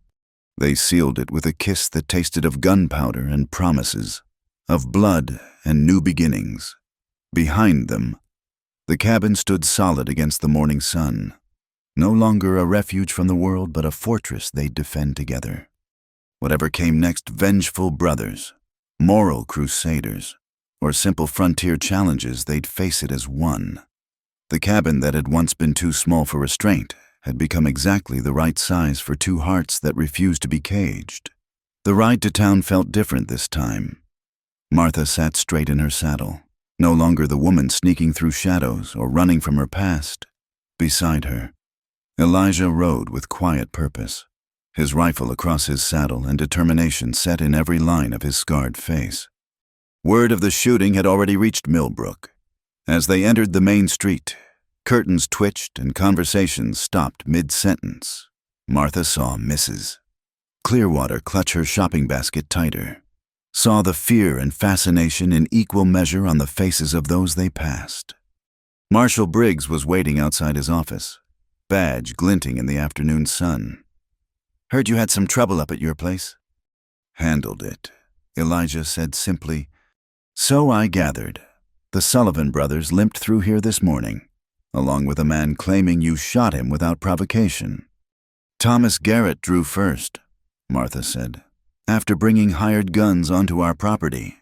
A: They sealed it with a kiss that tasted of gunpowder and promises, of blood and new beginnings. Behind them, the cabin stood solid against the morning sun, no longer a refuge from the world but a fortress they'd defend together. Whatever came next, vengeful brothers, moral crusaders, or simple frontier challenges, they'd face it as one. The cabin that had once been too small for restraint had become exactly the right size for two hearts that refused to be caged. The ride to town felt different this time. Martha sat straight in her saddle, no longer the woman sneaking through shadows or running from her past. Beside her, Elijah rode with quiet purpose, his rifle across his saddle and determination set in every line of his scarred face. Word of the shooting had already reached Millbrook. As they entered the main street, curtains twitched and conversations stopped mid-sentence. Martha saw Mrs. Clearwater clutch her shopping basket tighter, saw the fear and fascination in equal measure on the faces of those they passed. Marshal Briggs was waiting outside his office, badge glinting in the afternoon sun. Heard you had some trouble up at your place? Handled it, Elijah said simply. So I gathered. The Sullivan brothers limped through here this morning, along with a man claiming you shot him without provocation. Thomas Garrett drew first, Martha said, after bringing hired guns onto our property.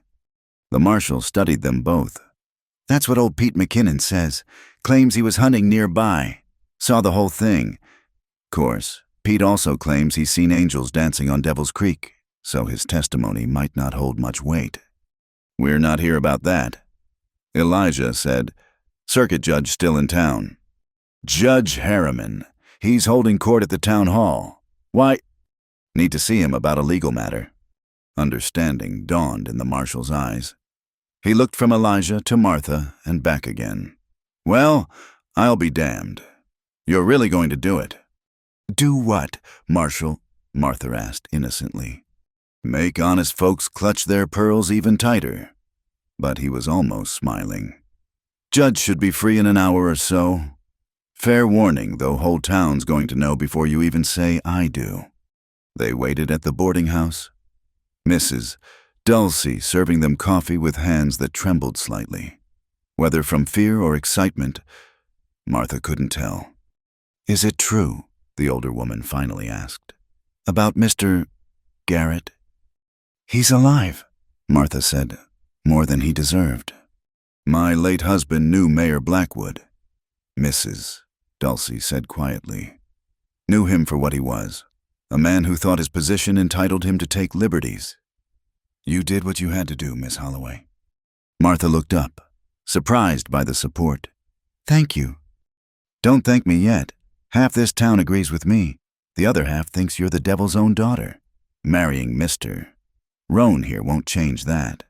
A: The marshal studied them both. That's what old Pete McKinnon says. Claims he was hunting nearby. Saw the whole thing. Course, Pete also claims he's seen angels dancing on Devil's Creek, so his testimony might not hold much weight. We're not here about that. Elijah said, Circuit judge still in town. Judge Harriman. He's holding court at the town hall. Why? Need to see him about a legal matter. Understanding dawned in the marshal's eyes. He looked from Elijah to Martha and back again. Well, I'll be damned. You're really going to do it. Do what, Marshal? Martha asked innocently. Make honest folks clutch their pearls even tighter. But he was almost smiling. Judge should be free in an hour or so. Fair warning, though whole town's going to know before you even say I do. They waited at the boarding house. Mrs. Dulcie serving them coffee with hands that trembled slightly. Whether from fear or excitement, Martha couldn't tell. "Is it true?" the older woman finally asked. "About Mr. Garrett?" "He's alive," Martha said, "more than he deserved." "My late husband knew Mayor Blackwood," Mrs. Dulcie said quietly. "Knew him for what he was, a man who thought his position entitled him to take liberties." "You did what you had to do, Miss Holloway." Martha looked up, surprised by the support. "Thank you." "Don't thank me yet. Half this town agrees with me. The other half thinks you're the devil's own daughter. Marrying Mr. Roan here won't change that."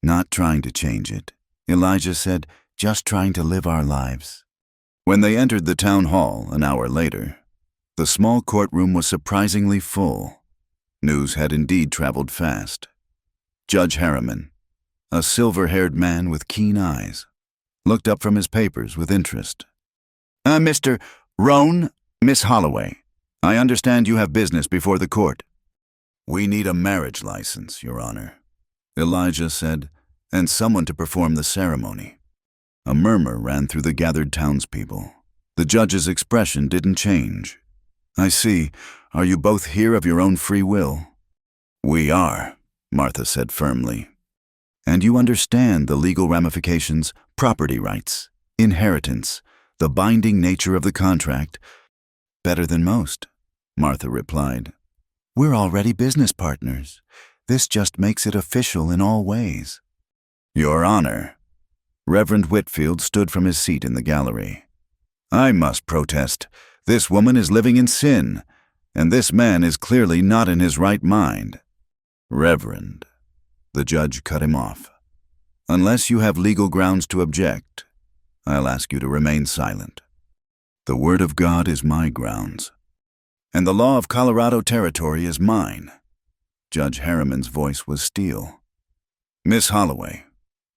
A: "Not trying to change it," Elijah said, "just trying to live our lives." When they entered the town hall an hour later, the small courtroom was surprisingly full. News had indeed traveled fast. Judge Harriman, a silver-haired man with keen eyes, looked up from his papers with interest. Mr. Roan, Miss Holloway, I understand you have business before the court." "We need a marriage license, Your Honor," Elijah said, "and someone to perform the ceremony." A murmur ran through the gathered townspeople. The judge's expression didn't change. "I see. Are you both here of your own free will?" "We are," Martha said firmly. "And you understand the legal ramifications, property rights, inheritance, the binding nature of the contract?" "Better than most," Martha replied. "We're already business partners. This just makes it official in all ways." "Your Honor," Reverend Whitfield stood from his seat in the gallery. "I must protest. This woman is living in sin, and this man is clearly not in his right mind." "Reverend," the judge cut him off, "unless you have legal grounds to object, I'll ask you to remain silent. The word of God is my grounds, and the law of Colorado Territory is mine." Judge Harriman's voice was steel. "Miss Holloway,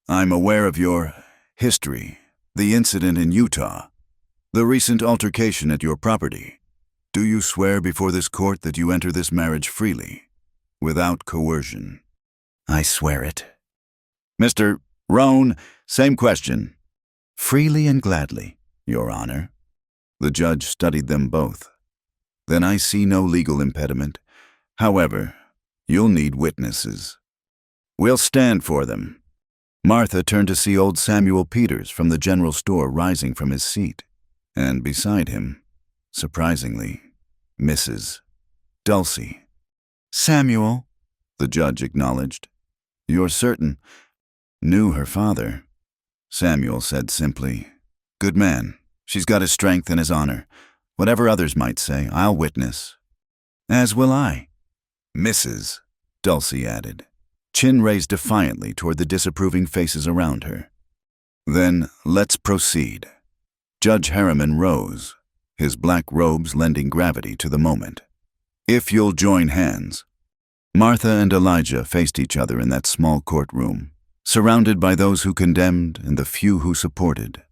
A: I'm aware of your history, the incident in Utah, the recent altercation at your property. Do you swear before this court that you enter this marriage freely, without coercion?" "I swear it." "Mr. Roan, same question." "Freely and gladly, Your Honor." The judge studied them both. "Then I see no legal impediment. However, you'll need witnesses." "We'll stand for them." Martha turned to see old Samuel Peters from the general store rising from his seat, and beside him, surprisingly, Mrs. Dulcie. "Samuel," the judge acknowledged. "You're certain?" "Knew her father," Samuel said simply. "Good man. She's got his strength and his honor. Whatever others might say, I'll witness." "As will I," Mrs. Dulcie added, chin raised defiantly toward the disapproving faces around her. "Then let's proceed." Judge Harriman rose, his black robes lending gravity to the moment. "If you'll join hands." Martha and Elijah faced each other in that small courtroom, surrounded by those who condemned and the few who supported.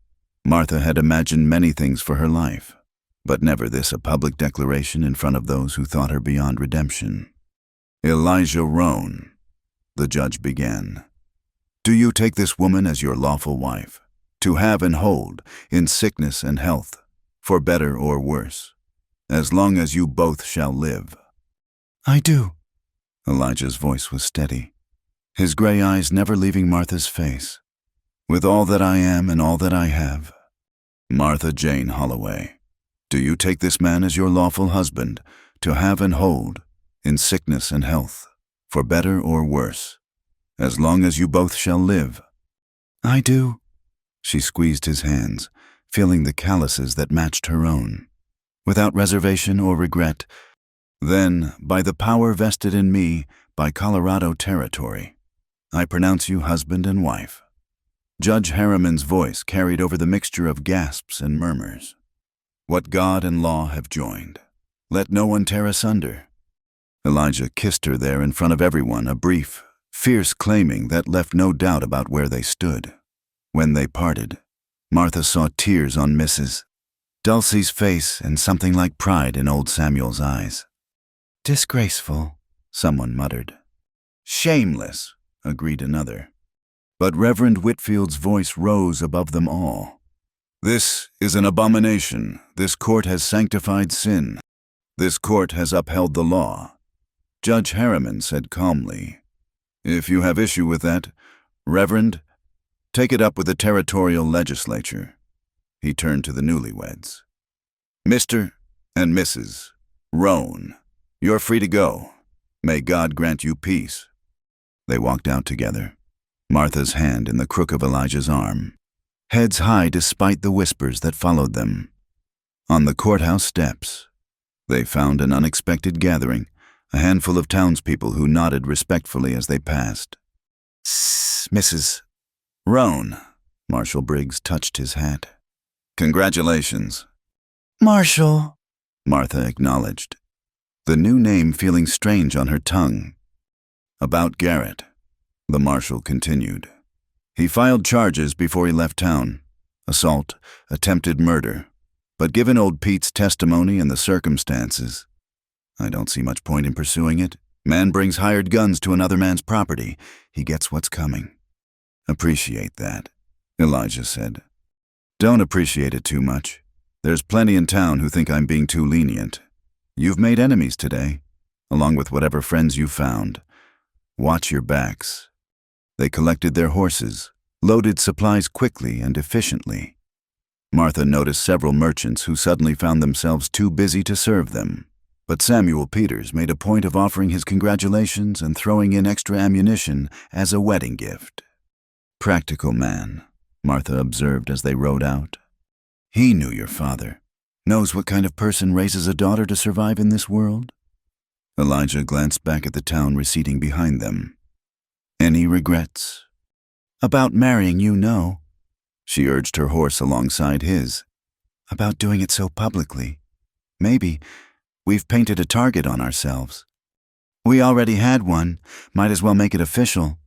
A: Martha had imagined many things for her life, but never this a public declaration in front of those who thought her beyond redemption. "Elijah Roan," the judge began, "do you take this woman as your lawful wife, to have and hold, in sickness and health, for better or worse, as long as you both shall live?" "I do." Elijah's voice was steady, his gray eyes never leaving Martha's face. "With all that I am and all that I have." "Martha Jane Holloway, do you take this man as your lawful husband, to have and hold, in sickness and health, for better or worse, as long as you both shall live?" "I do." She squeezed his hands, feeling the calluses that matched her own. "Without reservation or regret." "Then, by the power vested in me by Colorado Territory, I pronounce you husband and wife." Judge Harriman's voice carried over the mixture of gasps and murmurs. "What God and law have joined, let no one tear asunder." Elijah kissed her there in front of everyone, a brief, fierce claiming that left no doubt about where they stood. When they parted, Martha saw tears on Mrs. Dulcie's face and something like pride in old Samuel's eyes. Disgraceful, someone muttered. Shameless, agreed another. But Reverend Whitfield's voice rose above them all. This is an abomination. This court has sanctified sin. This court has upheld the law. Judge Harriman said calmly, If you have issue with that, Reverend, take it up with the territorial legislature. He turned to the newlyweds. Mr. and Mrs. Roan, you're free to go. May God grant you peace. They walked out together, Martha's hand in the crook of Elijah's arm, heads high despite the whispers that followed them. On the courthouse steps, they found an unexpected gathering, a handful of townspeople who nodded respectfully as they passed. Mrs. Roan, Marshal Briggs touched his hat. Congratulations. Marshal, Martha acknowledged, the new name feeling strange on her tongue. About Garrett, the marshal continued. He filed charges before he left town. Assault, attempted murder. But given old Pete's testimony and the circumstances, I don't see much point in pursuing it. Man brings hired guns to another man's property. He gets what's coming. Appreciate that, Elijah said. Don't appreciate it too much. There's plenty in town who think I'm being too lenient. You've made enemies today, along with whatever friends you found. Watch your backs. They collected their horses, loaded supplies quickly and efficiently. Martha noticed several merchants who suddenly found themselves too busy to serve them. But Samuel Peters made a point of offering his congratulations and throwing in extra ammunition as a wedding gift. Practical man, Martha observed as they rode out. He knew your father. Knows what kind of person raises a daughter to survive in this world? Elijah glanced back at the town receding behind them. Any regrets? About marrying you, no. She urged her horse alongside his. About doing it so publicly. Maybe. We've painted a target on ourselves. We already had one. Might as well make it official.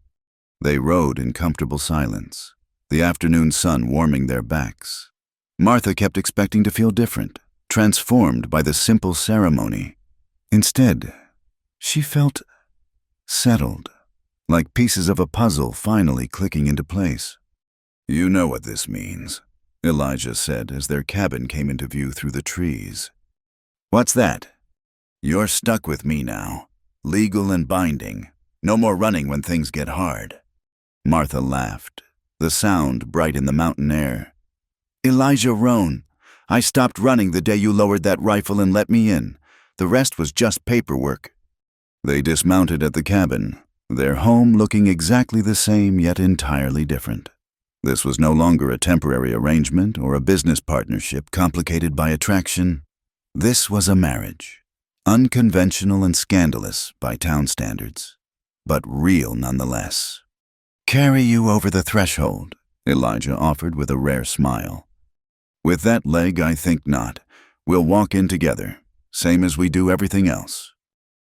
A: They rode in comfortable silence, the afternoon sun warming their backs. Martha kept expecting to feel different, transformed by the simple ceremony. Instead, she felt settled, like pieces of a puzzle finally clicking into place. You know what this means, Elijah said as their cabin came into view through the trees. What's that? You're stuck with me now, legal and binding. No more running when things get hard. Martha laughed, the sound bright in the mountain air. Elijah Roan, I stopped running the day you lowered that rifle and let me in. The rest was just paperwork. They dismounted at the cabin, their home looking exactly the same yet entirely different. This was no longer a temporary arrangement or a business partnership complicated by attraction. This was a marriage, unconventional and scandalous by town standards, but real nonetheless. Carry you over the threshold, Elijah offered with a rare smile. With that leg, I think not. We'll walk in together, same as we do everything else.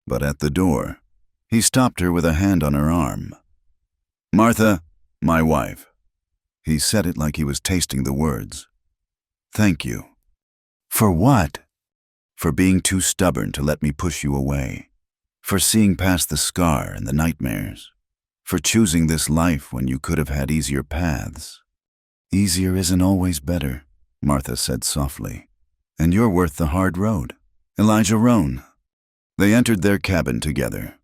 A: But at the door, he stopped her with a hand on her arm. Martha, my wife. He said it like he was tasting the words. Thank you. For what? For being too stubborn to let me push you away. For seeing past the scar and the nightmares. For choosing this life when you could have had easier paths. Easier isn't always better, Martha said softly. And you're worth the hard road. Elijah Roan. They entered their cabin together,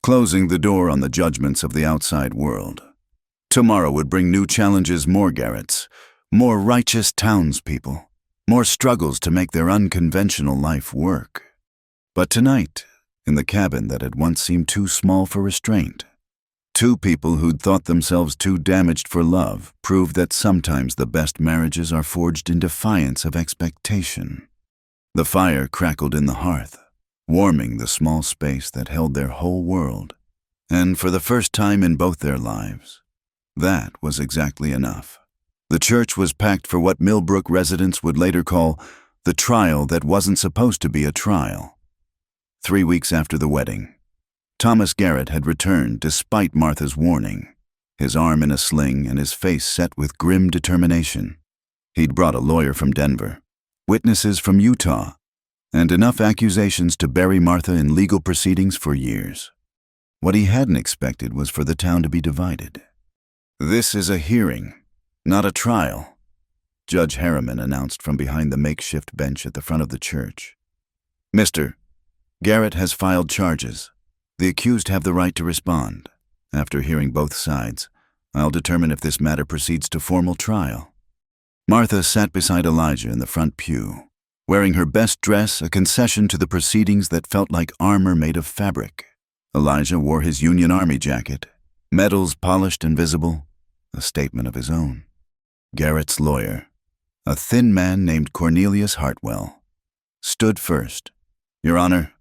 A: closing the door on the judgments of the outside world. Tomorrow would bring new challenges, more Garretts, more righteous townspeople, more struggles to make their unconventional life work. But tonight, in the cabin that had once seemed too small for restraint, two people who'd thought themselves too damaged for love proved that sometimes the best marriages are forged in defiance of expectation. The fire crackled in the hearth, warming the small space that held their whole world. And for the first time in both their lives, that was exactly enough. The church was packed for what Millbrook residents would later call the trial that wasn't supposed to be a trial. 3 weeks after the wedding, Thomas Garrett had returned despite Martha's warning, his arm in a sling and his face set with grim determination. He'd brought a lawyer from Denver, witnesses from Utah, and enough accusations to bury Martha in legal proceedings for years. What he hadn't expected was for the town to be divided. "This is a hearing, not a trial," Judge Harriman announced from behind the makeshift bench at the front of the church. "Mr. Garrett has filed charges. The accused have the right to respond. After hearing both sides, I'll determine if this matter proceeds to formal trial." Martha sat beside Elijah in the front pew, wearing her best dress, a concession to the proceedings that felt like armor made of fabric. Elijah wore his Union Army jacket, medals polished and visible, a statement of his own. Garrett's lawyer, a thin man named Cornelius Hartwell, stood first. "Your Honor,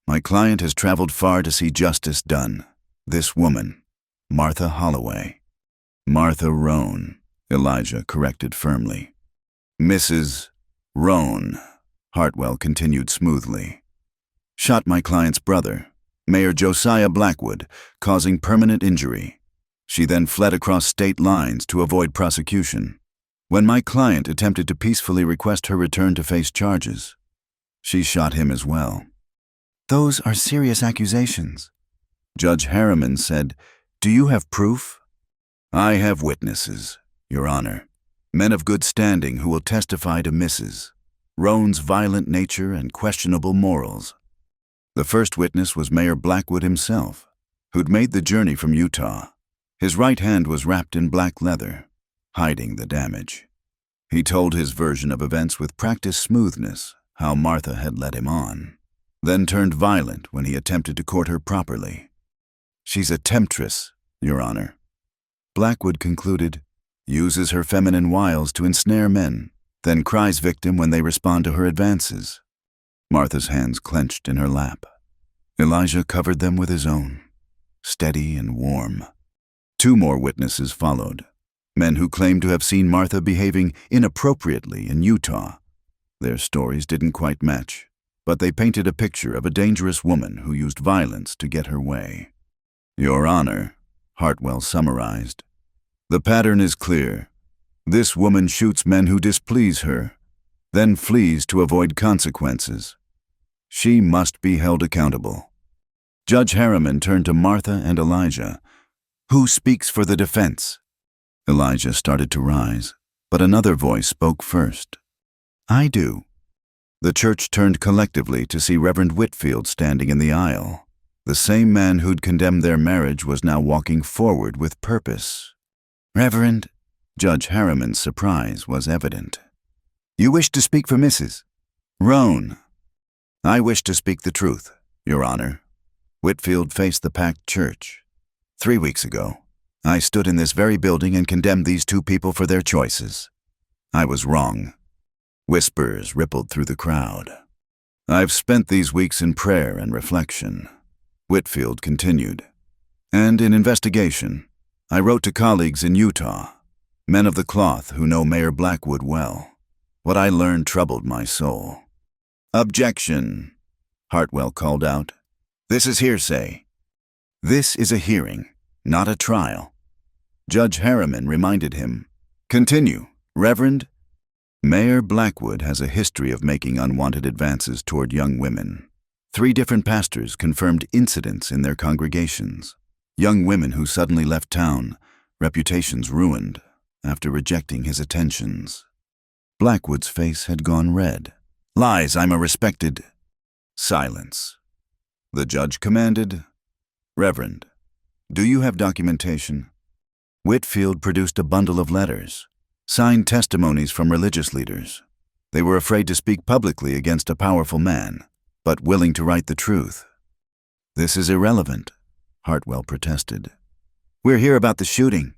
A: my client has traveled far to see justice done. This woman, Martha Holloway." "Martha Roan," Elijah corrected firmly. "Mrs. Roan," Hartwell continued smoothly, "shot my client's brother, Mayor Josiah Blackwood, causing permanent injury. She then fled across state lines to avoid prosecution. When my client attempted to peacefully request her return to face charges, she shot him as well." "Those are serious accusations." Judge Harriman said, "Do you have proof?" "I have witnesses, Your Honor, men of good standing who will testify to Mrs. Roan's violent nature and questionable morals." The first witness was Mayor Blackwood himself, who'd made the journey from Utah. His right hand was wrapped in black leather, hiding the damage. He told his version of events with practiced smoothness, how Martha had led him on, then turned violent when he attempted to court her properly. "She's a temptress, Your Honor," Blackwood concluded, "uses her feminine wiles to ensnare men, then cries victim when they respond to her advances." Martha's hands clenched in her lap. Elijah covered them with his own, steady and warm. Two more witnesses followed, men who claimed to have seen Martha behaving inappropriately in Utah. Their stories didn't quite match, but they painted a picture of a dangerous woman who used violence to get her way. "Your Honor," Hartwell summarized, "the pattern is clear. This woman shoots men who displease her, then flees to avoid consequences. She must be held accountable." Judge Harriman turned to Martha and Elijah. "Who speaks for the defense?" Elijah started to rise, but another voice spoke first. "I do." The church turned collectively to see Reverend Whitfield standing in the aisle. The same man who'd condemned their marriage was now walking forward with purpose. "Reverend," Judge Harriman's surprise was evident. "You wish to speak for Mrs. Roan?" "I wish to speak the truth, Your Honor." Whitfield faced the packed church. 3 weeks ago, I stood in this very building and condemned these two people for their choices. I was wrong. Whispers rippled through the crowd. "I've spent these weeks in prayer and reflection," Whitfield continued. "And in investigation, I wrote to colleagues in Utah, men of the cloth who know Mayor Blackwood well. What I learned troubled my soul." "Objection," Hartwell called out. "This is hearsay." "This is a hearing, not a trial." Judge Harriman reminded him. "Continue, Reverend." Mayor Blackwood has a history of making unwanted advances toward young women. 3 different pastors confirmed incidents in their congregations. Young women who suddenly left town, reputations ruined, after rejecting his attentions. Blackwood's face had gone red. "Lies, I'm a respected—" Silence. The judge commanded, "Reverend, do you have documentation?" Whitfield produced a bundle of letters, signed testimonies from religious leaders. They were afraid to speak publicly against a powerful man, but willing to write the truth. "This is irrelevant," Hartwell protested. "We're here about the shooting."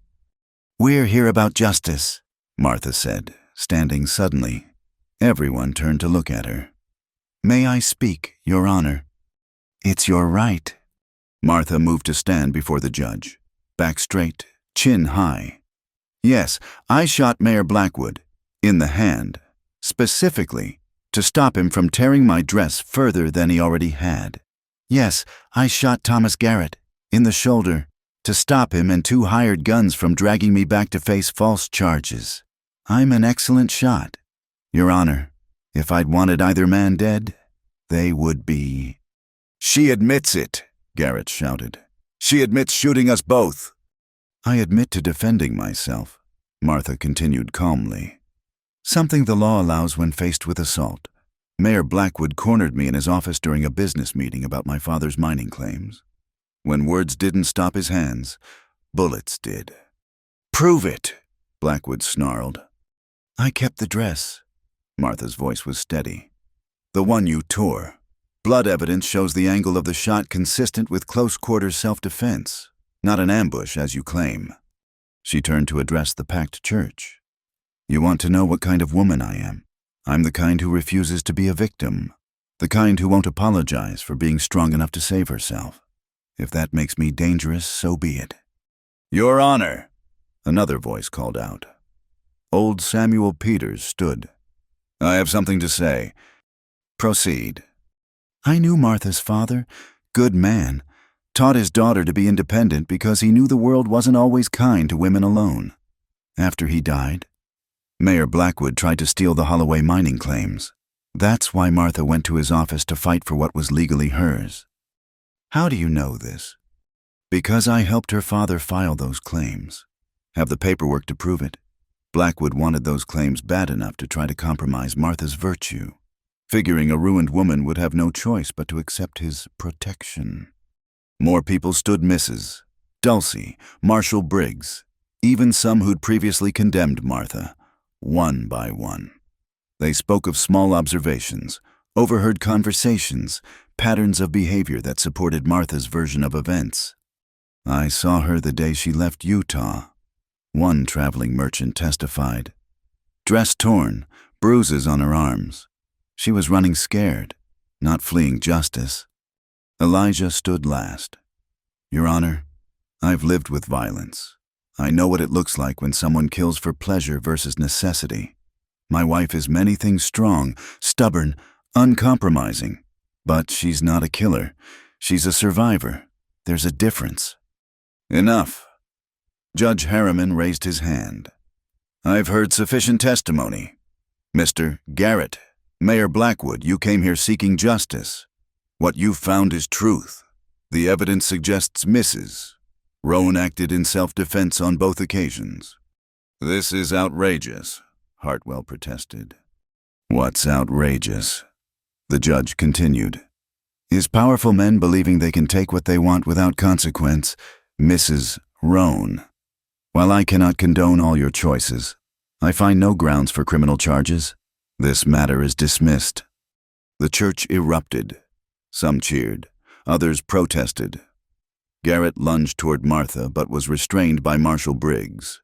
A: "We're here about justice," Martha said, standing suddenly. Everyone turned to look at her. "May I speak, Your Honor?" "It's your right." Martha moved to stand before the judge, back straight, chin high. "Yes, I shot Mayor Blackwood, in the hand, specifically to stop him from tearing my dress further than he already had. Yes, I shot Thomas Garrett, in the shoulder, to stop him and 2 hired guns from dragging me back to face false charges. I'm an excellent shot, Your Honor. If I'd wanted either man dead, they would be. She admits it, Garrett shouted. She admits shooting us both. I admit to defending myself, Martha continued calmly. Something the law allows when faced with assault. Mayor Blackwood cornered me in his office during a business meeting about my father's mining claims. When words didn't stop his hands, bullets did. Prove it, Blackwood snarled. I kept the dress. Martha's voice was steady. The one you tore. Blood evidence shows the angle of the shot consistent with close-quarters self-defense, not an ambush as you claim. She turned to address the packed church. You want to know what kind of woman I am? I'm the kind who refuses to be a victim, the kind who won't apologize for being strong enough to save herself. If that makes me dangerous, so be it. Your Honor, another voice called out. Old Samuel Peters stood. I have something to say. Proceed. I knew Martha's father, good man, taught his daughter to be independent because he knew the world wasn't always kind to women alone. After he died, Mayor Blackwood tried to steal the Holloway mining claims. That's why Martha went to his office to fight for what was legally hers. How do you know this? Because I helped her father file those claims. Have the paperwork to prove it. Blackwood wanted those claims bad enough to try to compromise Martha's virtue, figuring a ruined woman would have no choice but to accept his protection. More people stood Mrs. Dulcie, Marshall Briggs, even some who'd previously condemned Martha, one by one. They spoke of small observations, overheard conversations, patterns of behavior that supported Martha's version of events. I saw her the day she left Utah. One traveling merchant testified. Dress torn, bruises on her arms. She was running scared, not fleeing justice. Elijah stood last. Your Honor, I've lived with violence. I know what it looks like when someone kills for pleasure versus necessity. My wife is many things strong, stubborn, uncompromising. But she's not a killer. She's a survivor. There's a difference. Enough. Judge Harriman raised his hand. I've heard sufficient testimony. Mr. Garrett, Mayor Blackwood, you came here seeking justice. What you've found is truth. The evidence suggests Mrs. Roan acted in self-defense on both occasions. This is outrageous, Hartwell protested. What's outrageous? The judge continued. Is powerful men believing they can take what they want without consequence, Mrs. Roan. While I cannot condone all your choices, I find no grounds for criminal charges. This matter is dismissed. The church erupted. Some cheered, others protested. Garrett lunged toward Martha but was restrained by Marshall Briggs.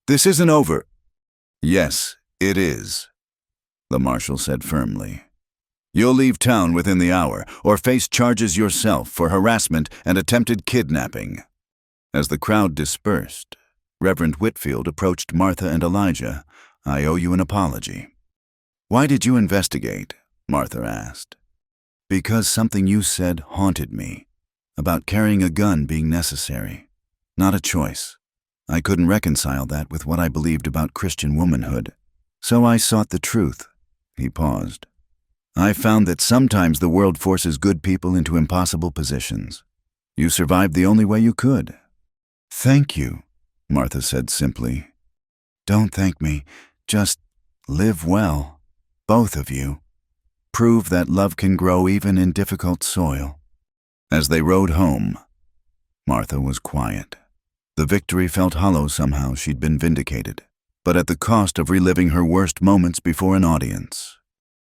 A: This isn't over. Yes, it is, the marshal said firmly. You'll leave town within the hour or face charges yourself for harassment and attempted kidnapping. As the crowd dispersed, Reverend Whitfield approached Martha and Elijah. I owe you an apology. Why did you investigate? Martha asked. Because something you said haunted me, about carrying a gun being necessary, not a choice. I couldn't reconcile that with what I believed about Christian womanhood, so I sought the truth. He paused. I found that sometimes the world forces good people into impossible positions. You survived the only way you could. Thank you, Martha said simply. Don't thank me, just live well, both of you. Prove that love can grow even in difficult soil. As they rode home, Martha was quiet. The victory felt hollow somehow. She'd been vindicated, but at the cost of reliving her worst moments before an audience.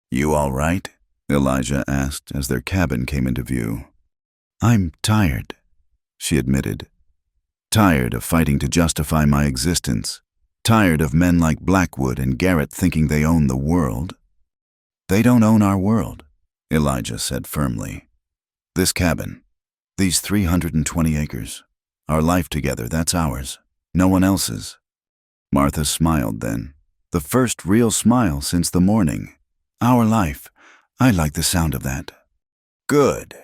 A: You all right? Elijah asked as their cabin came into view. I'm tired, she admitted. Tired of fighting to justify my existence. Tired of men like Blackwood and Garrett thinking they own the world. They don't own our world, Elijah said firmly. This cabin, these 320 acres, our life together, that's ours, no one else's. Martha smiled then, the first real smile since the morning. Our life, I like the sound of that. Good,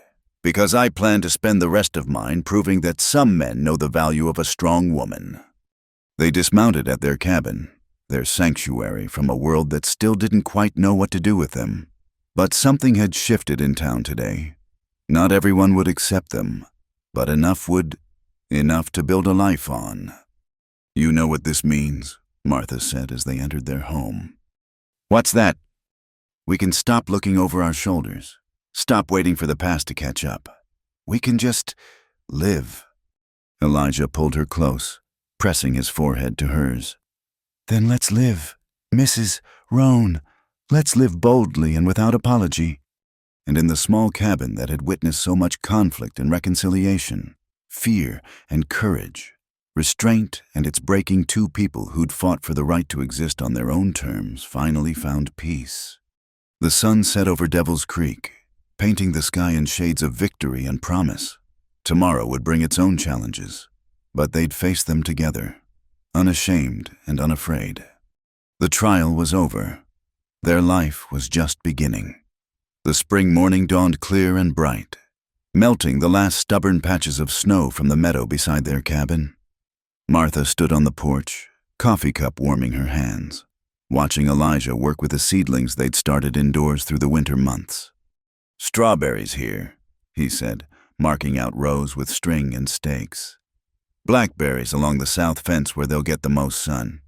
A: because I plan to spend the rest of mine proving that some men know the value of a strong woman. They dismounted at their cabin. their sanctuary from a world that still didn't quite know what to do with them. But something had shifted in town today. Not everyone would accept them, but enough would. Enough to build a life on. "You know what this means," Martha said as they entered their home. "What's that?" "We can stop looking over our shoulders. Stop waiting for the past to catch up. We can just live." Elijah pulled her close, pressing his forehead to hers. "Then let's live, Mrs. Roan. Let's live boldly and without apology." And in the small cabin that had witnessed so much conflict and reconciliation, fear and courage, restraint and its breaking, two people who'd fought for the right to exist on their own terms finally found peace. The sun set over Devil's Creek, painting the sky in shades of victory and promise. Tomorrow would bring its own challenges, but they'd face them together, unashamed and unafraid. The trial was over. Their life was just beginning. The spring morning dawned clear and bright, melting the last stubborn patches of snow from the meadow beside their cabin. Martha stood on the porch, coffee cup warming her hands, watching Elijah work with the seedlings they'd started indoors through the winter months. "Strawberries here," he said, marking out rows with string and stakes. "Blackberries along the south fence where they'll get the most sun.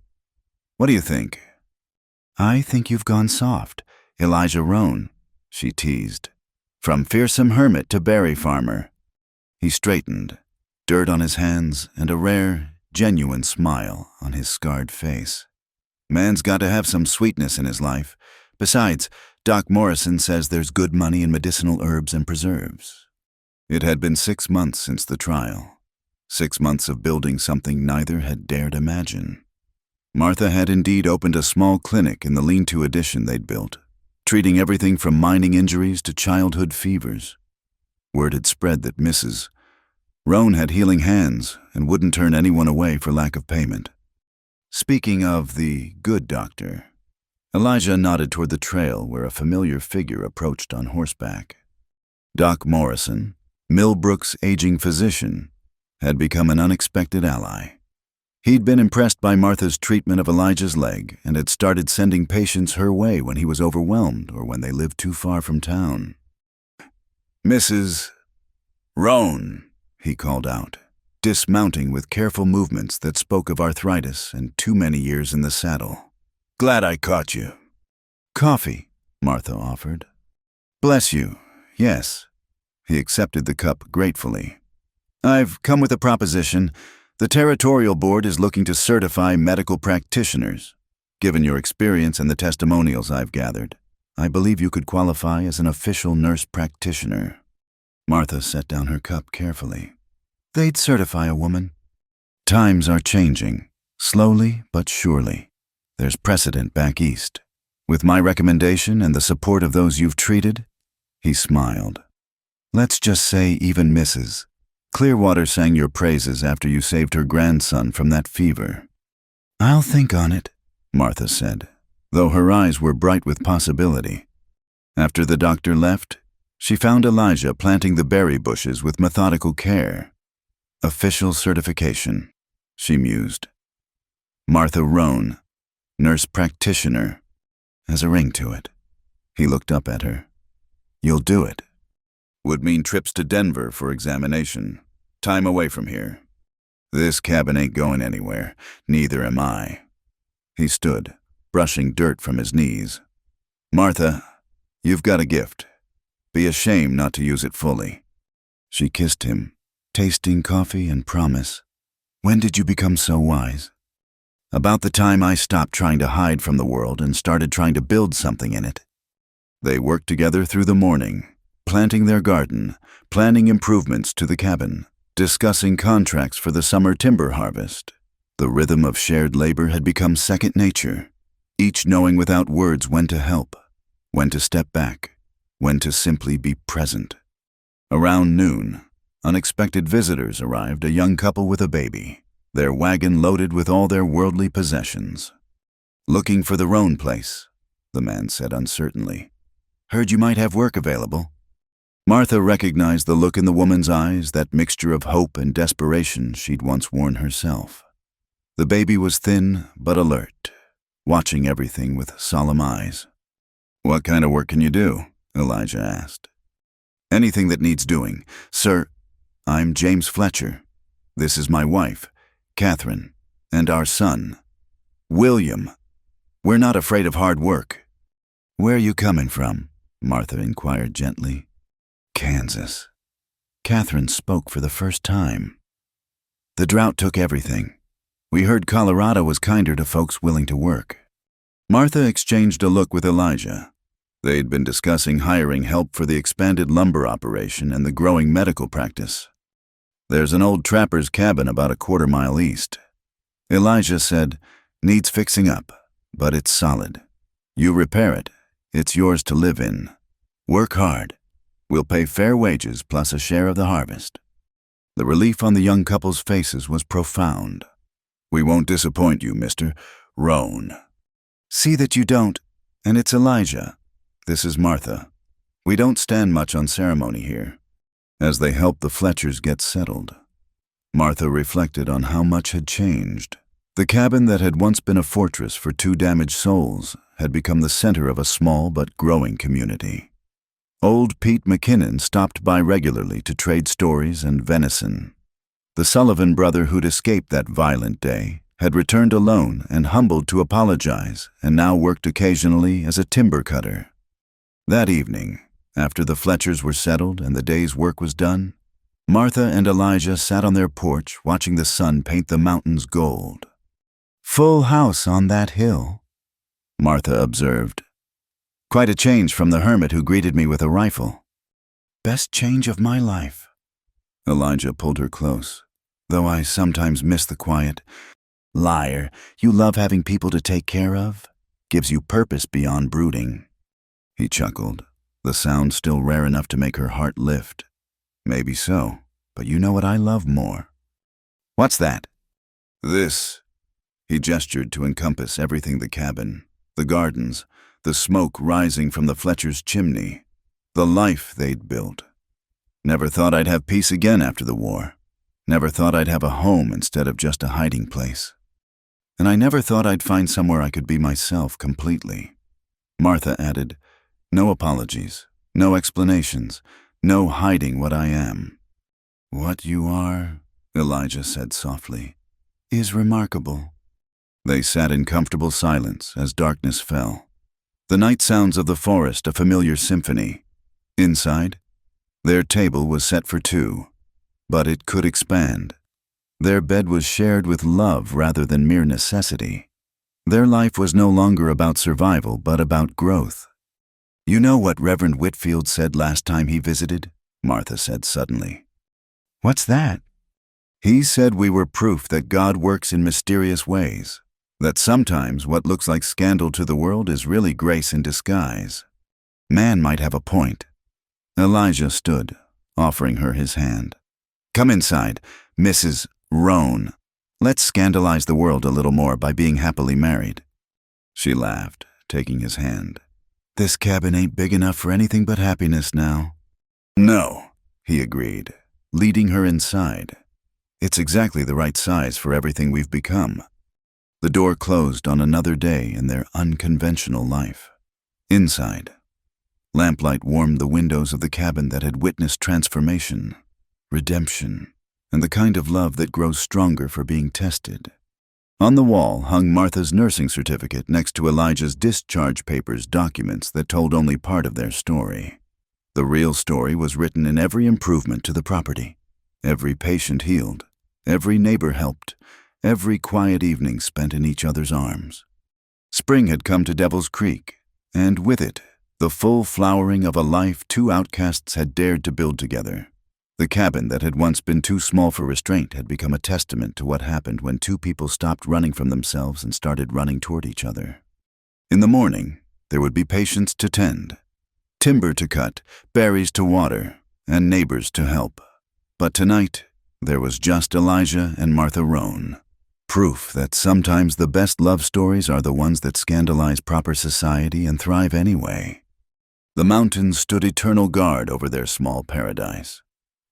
A: What do you think?" "I think you've gone soft, Elijah Roan," she teased. "From fearsome hermit to berry farmer." He straightened, dirt on his hands and a rare, genuine smile on his scarred face. "Man's got to have some sweetness in his life. Besides, Doc Morrison says there's good money in medicinal herbs and preserves." It had been 6 months since the trial. 6 months of building something neither had dared imagine. Martha had indeed opened a small clinic in the lean-to addition they'd built, treating everything from mining injuries to childhood fevers. Word had spread that Mrs. Roan had healing hands and wouldn't turn anyone away for lack of payment. Speaking of the good doctor, Elijah nodded toward the trail where a familiar figure approached on horseback. Doc Morrison, Millbrook's aging physician, had become an unexpected ally. He'd been impressed by Martha's treatment of Elijah's leg and had started sending patients her way when he was overwhelmed or when they lived too far from town. "Mrs. Roan," he called out, dismounting with careful movements that spoke of arthritis and too many years in the saddle. "Glad I caught you." "Coffee," Martha offered. "Bless you, yes." He accepted the cup gratefully. "I've come with a proposition. The Territorial Board is looking to certify medical practitioners. Given your experience and the testimonials I've gathered, I believe you could qualify as an official nurse practitioner." Martha set down her cup carefully. "They'd certify a woman." "Times are changing, slowly but surely. There's precedent back east. With my recommendation and the support of those you've treated," he smiled. "Let's just say even Mrs. Clearwater sang your praises after you saved her grandson from that fever." "I'll think on it," Martha said, though her eyes were bright with possibility. After the doctor left, she found Elijah planting the berry bushes with methodical care. "Official certification," she mused. "Martha Roan, nurse practitioner, has a ring to it." He looked up at her. "You'll do it." "Would mean trips to Denver for examination. Time away from here. This cabin ain't going anywhere. Neither am I." He stood, brushing dirt from his knees. "Martha, you've got a gift. Be ashamed not to use it fully." She kissed him, tasting coffee and promise. "When did you become so wise?" "About the time I stopped trying to hide from the world and started trying to build something in it." They worked together through the morning, planting their garden, planning improvements to the cabin, discussing contracts for the summer timber harvest. The rhythm of shared labor had become second nature, each knowing without words when to help, when to step back, when to simply be present. Around noon, unexpected visitors arrived, a young couple with a baby, their wagon loaded with all their worldly possessions. "Looking for the Roan place," the man said uncertainly. "Heard you might have work available." Martha recognized the look in the woman's eyes, that mixture of hope and desperation she'd once worn herself. The baby was thin but alert, watching everything with solemn eyes. "What kind of work can you do?" Elijah asked. "Anything that needs doing. Sir, I'm James Fletcher. This is my wife, Catherine, and our son, William. We're not afraid of hard work." "Where are you coming from?" Martha inquired gently. "Kansas." Catherine spoke for the first time. "The drought took everything. We heard Colorado was kinder to folks willing to work." Martha exchanged a look with Elijah. They'd been discussing hiring help for the expanded lumber operation and the growing medical practice. "There's an old trapper's cabin about a quarter-mile east." Elijah said, "Needs fixing up, but it's solid. You repair it, it's yours to live in. Work hard. We'll pay fair wages plus a share of the harvest." The relief on the young couple's faces was profound. "We won't disappoint you, Mr. Roan." "See that you don't. And it's Elijah. This is Martha. We don't stand much on ceremony here." As they helped the Fletchers get settled, Martha reflected on how much had changed. The cabin that had once been a fortress for two damaged souls had become the center of a small but growing community. Old Pete McKinnon stopped by regularly to trade stories and venison. The Sullivan brother who'd escaped that violent day had returned alone and humbled to apologize, and now worked occasionally as a timber cutter. That evening, after the Fletchers were settled and the day's work was done, Martha and Elijah sat on their porch watching the sun paint the mountains gold. "Full house on that hill," Martha observed. "Quite a change from the hermit who greeted me with a rifle." "Best change of my life." Elijah pulled her close. "Though I sometimes miss the quiet." "Liar, you love having people to take care of. Gives you purpose beyond brooding." He chuckled, the sound still rare enough to make her heart lift. "Maybe so, but you know what I love more." "What's that?" "This." He gestured to encompass everything: the cabin, the gardens, the smoke rising from the Fletchers' chimney, the life they'd built. "Never thought I'd have peace again after the war. Never thought I'd have a home instead of just a hiding place. And I never thought I'd find somewhere I could be myself completely." Martha added, "No apologies, no explanations, no hiding what I am." "What you are," Elijah said softly, "is remarkable." They sat in comfortable silence as darkness fell. The night sounds of the forest a familiar symphony. Inside, their table was set for two, but it could expand. Their bed was shared with love rather than mere necessity. Their life was no longer about survival, but about growth. "You know what Reverend Whitfield said last time he visited?" Martha said suddenly. "What's that?" "He said we were proof that God works in mysterious ways, that sometimes what looks like scandal to the world is really grace in disguise." Man might have a point. Elijah stood, offering her his hand. "Come inside, Mrs. Roan. Let's scandalize the world a little more by being happily married." She laughed, taking his hand. "This cabin ain't big enough for anything but happiness now." "No," he agreed, leading her inside. "It's exactly the right size for everything we've become." The door closed on another day in their unconventional life. Inside, lamplight warmed the windows of the cabin that had witnessed transformation, redemption, and the kind of love that grows stronger for being tested. On the wall hung Martha's nursing certificate next to Elijah's discharge papers, documents that told only part of their story. The real story was written in every improvement to the property, every patient healed, every neighbor helped, every quiet evening spent in each other's arms. Spring had come to Devil's Creek, and with it, the full flowering of a life two outcasts had dared to build together. The cabin that had once been too small for restraint had become a testament to what happened when two people stopped running from themselves and started running toward each other. In the morning, there would be patients to tend, timber to cut, berries to water, and neighbors to help. But tonight, there was just Elijah and Martha Roan. Proof that sometimes the best love stories are the ones that scandalize proper society and thrive anyway. The mountains stood eternal guard over their small paradise.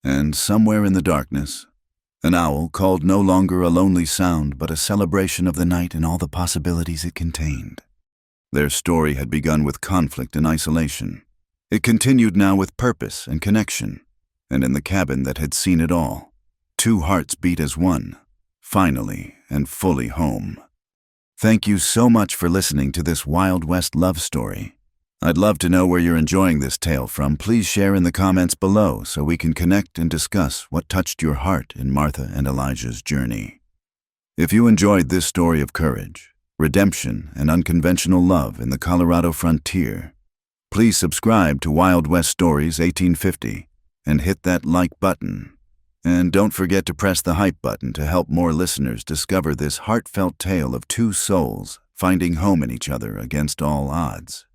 A: And somewhere in the darkness, An owl called no longer a lonely sound, but a celebration of the night and all the possibilities it contained. Their story had begun with conflict and isolation. It continued now with purpose and connection, and in the cabin that had seen it all, two hearts beat as one, finally and fully home. Thank you so much for listening to this Wild West love story. I'd love to know where you're enjoying this tale from. Please share in the comments below so we can connect and discuss what touched your heart in Martha and Elijah's journey. If you enjoyed this story of courage, redemption, and unconventional love in the Colorado frontier, please subscribe to Wild West Stories 1850 and hit that like button. And don't forget to press the hype button to help more listeners discover this heartfelt tale of two souls finding home in each other against all odds.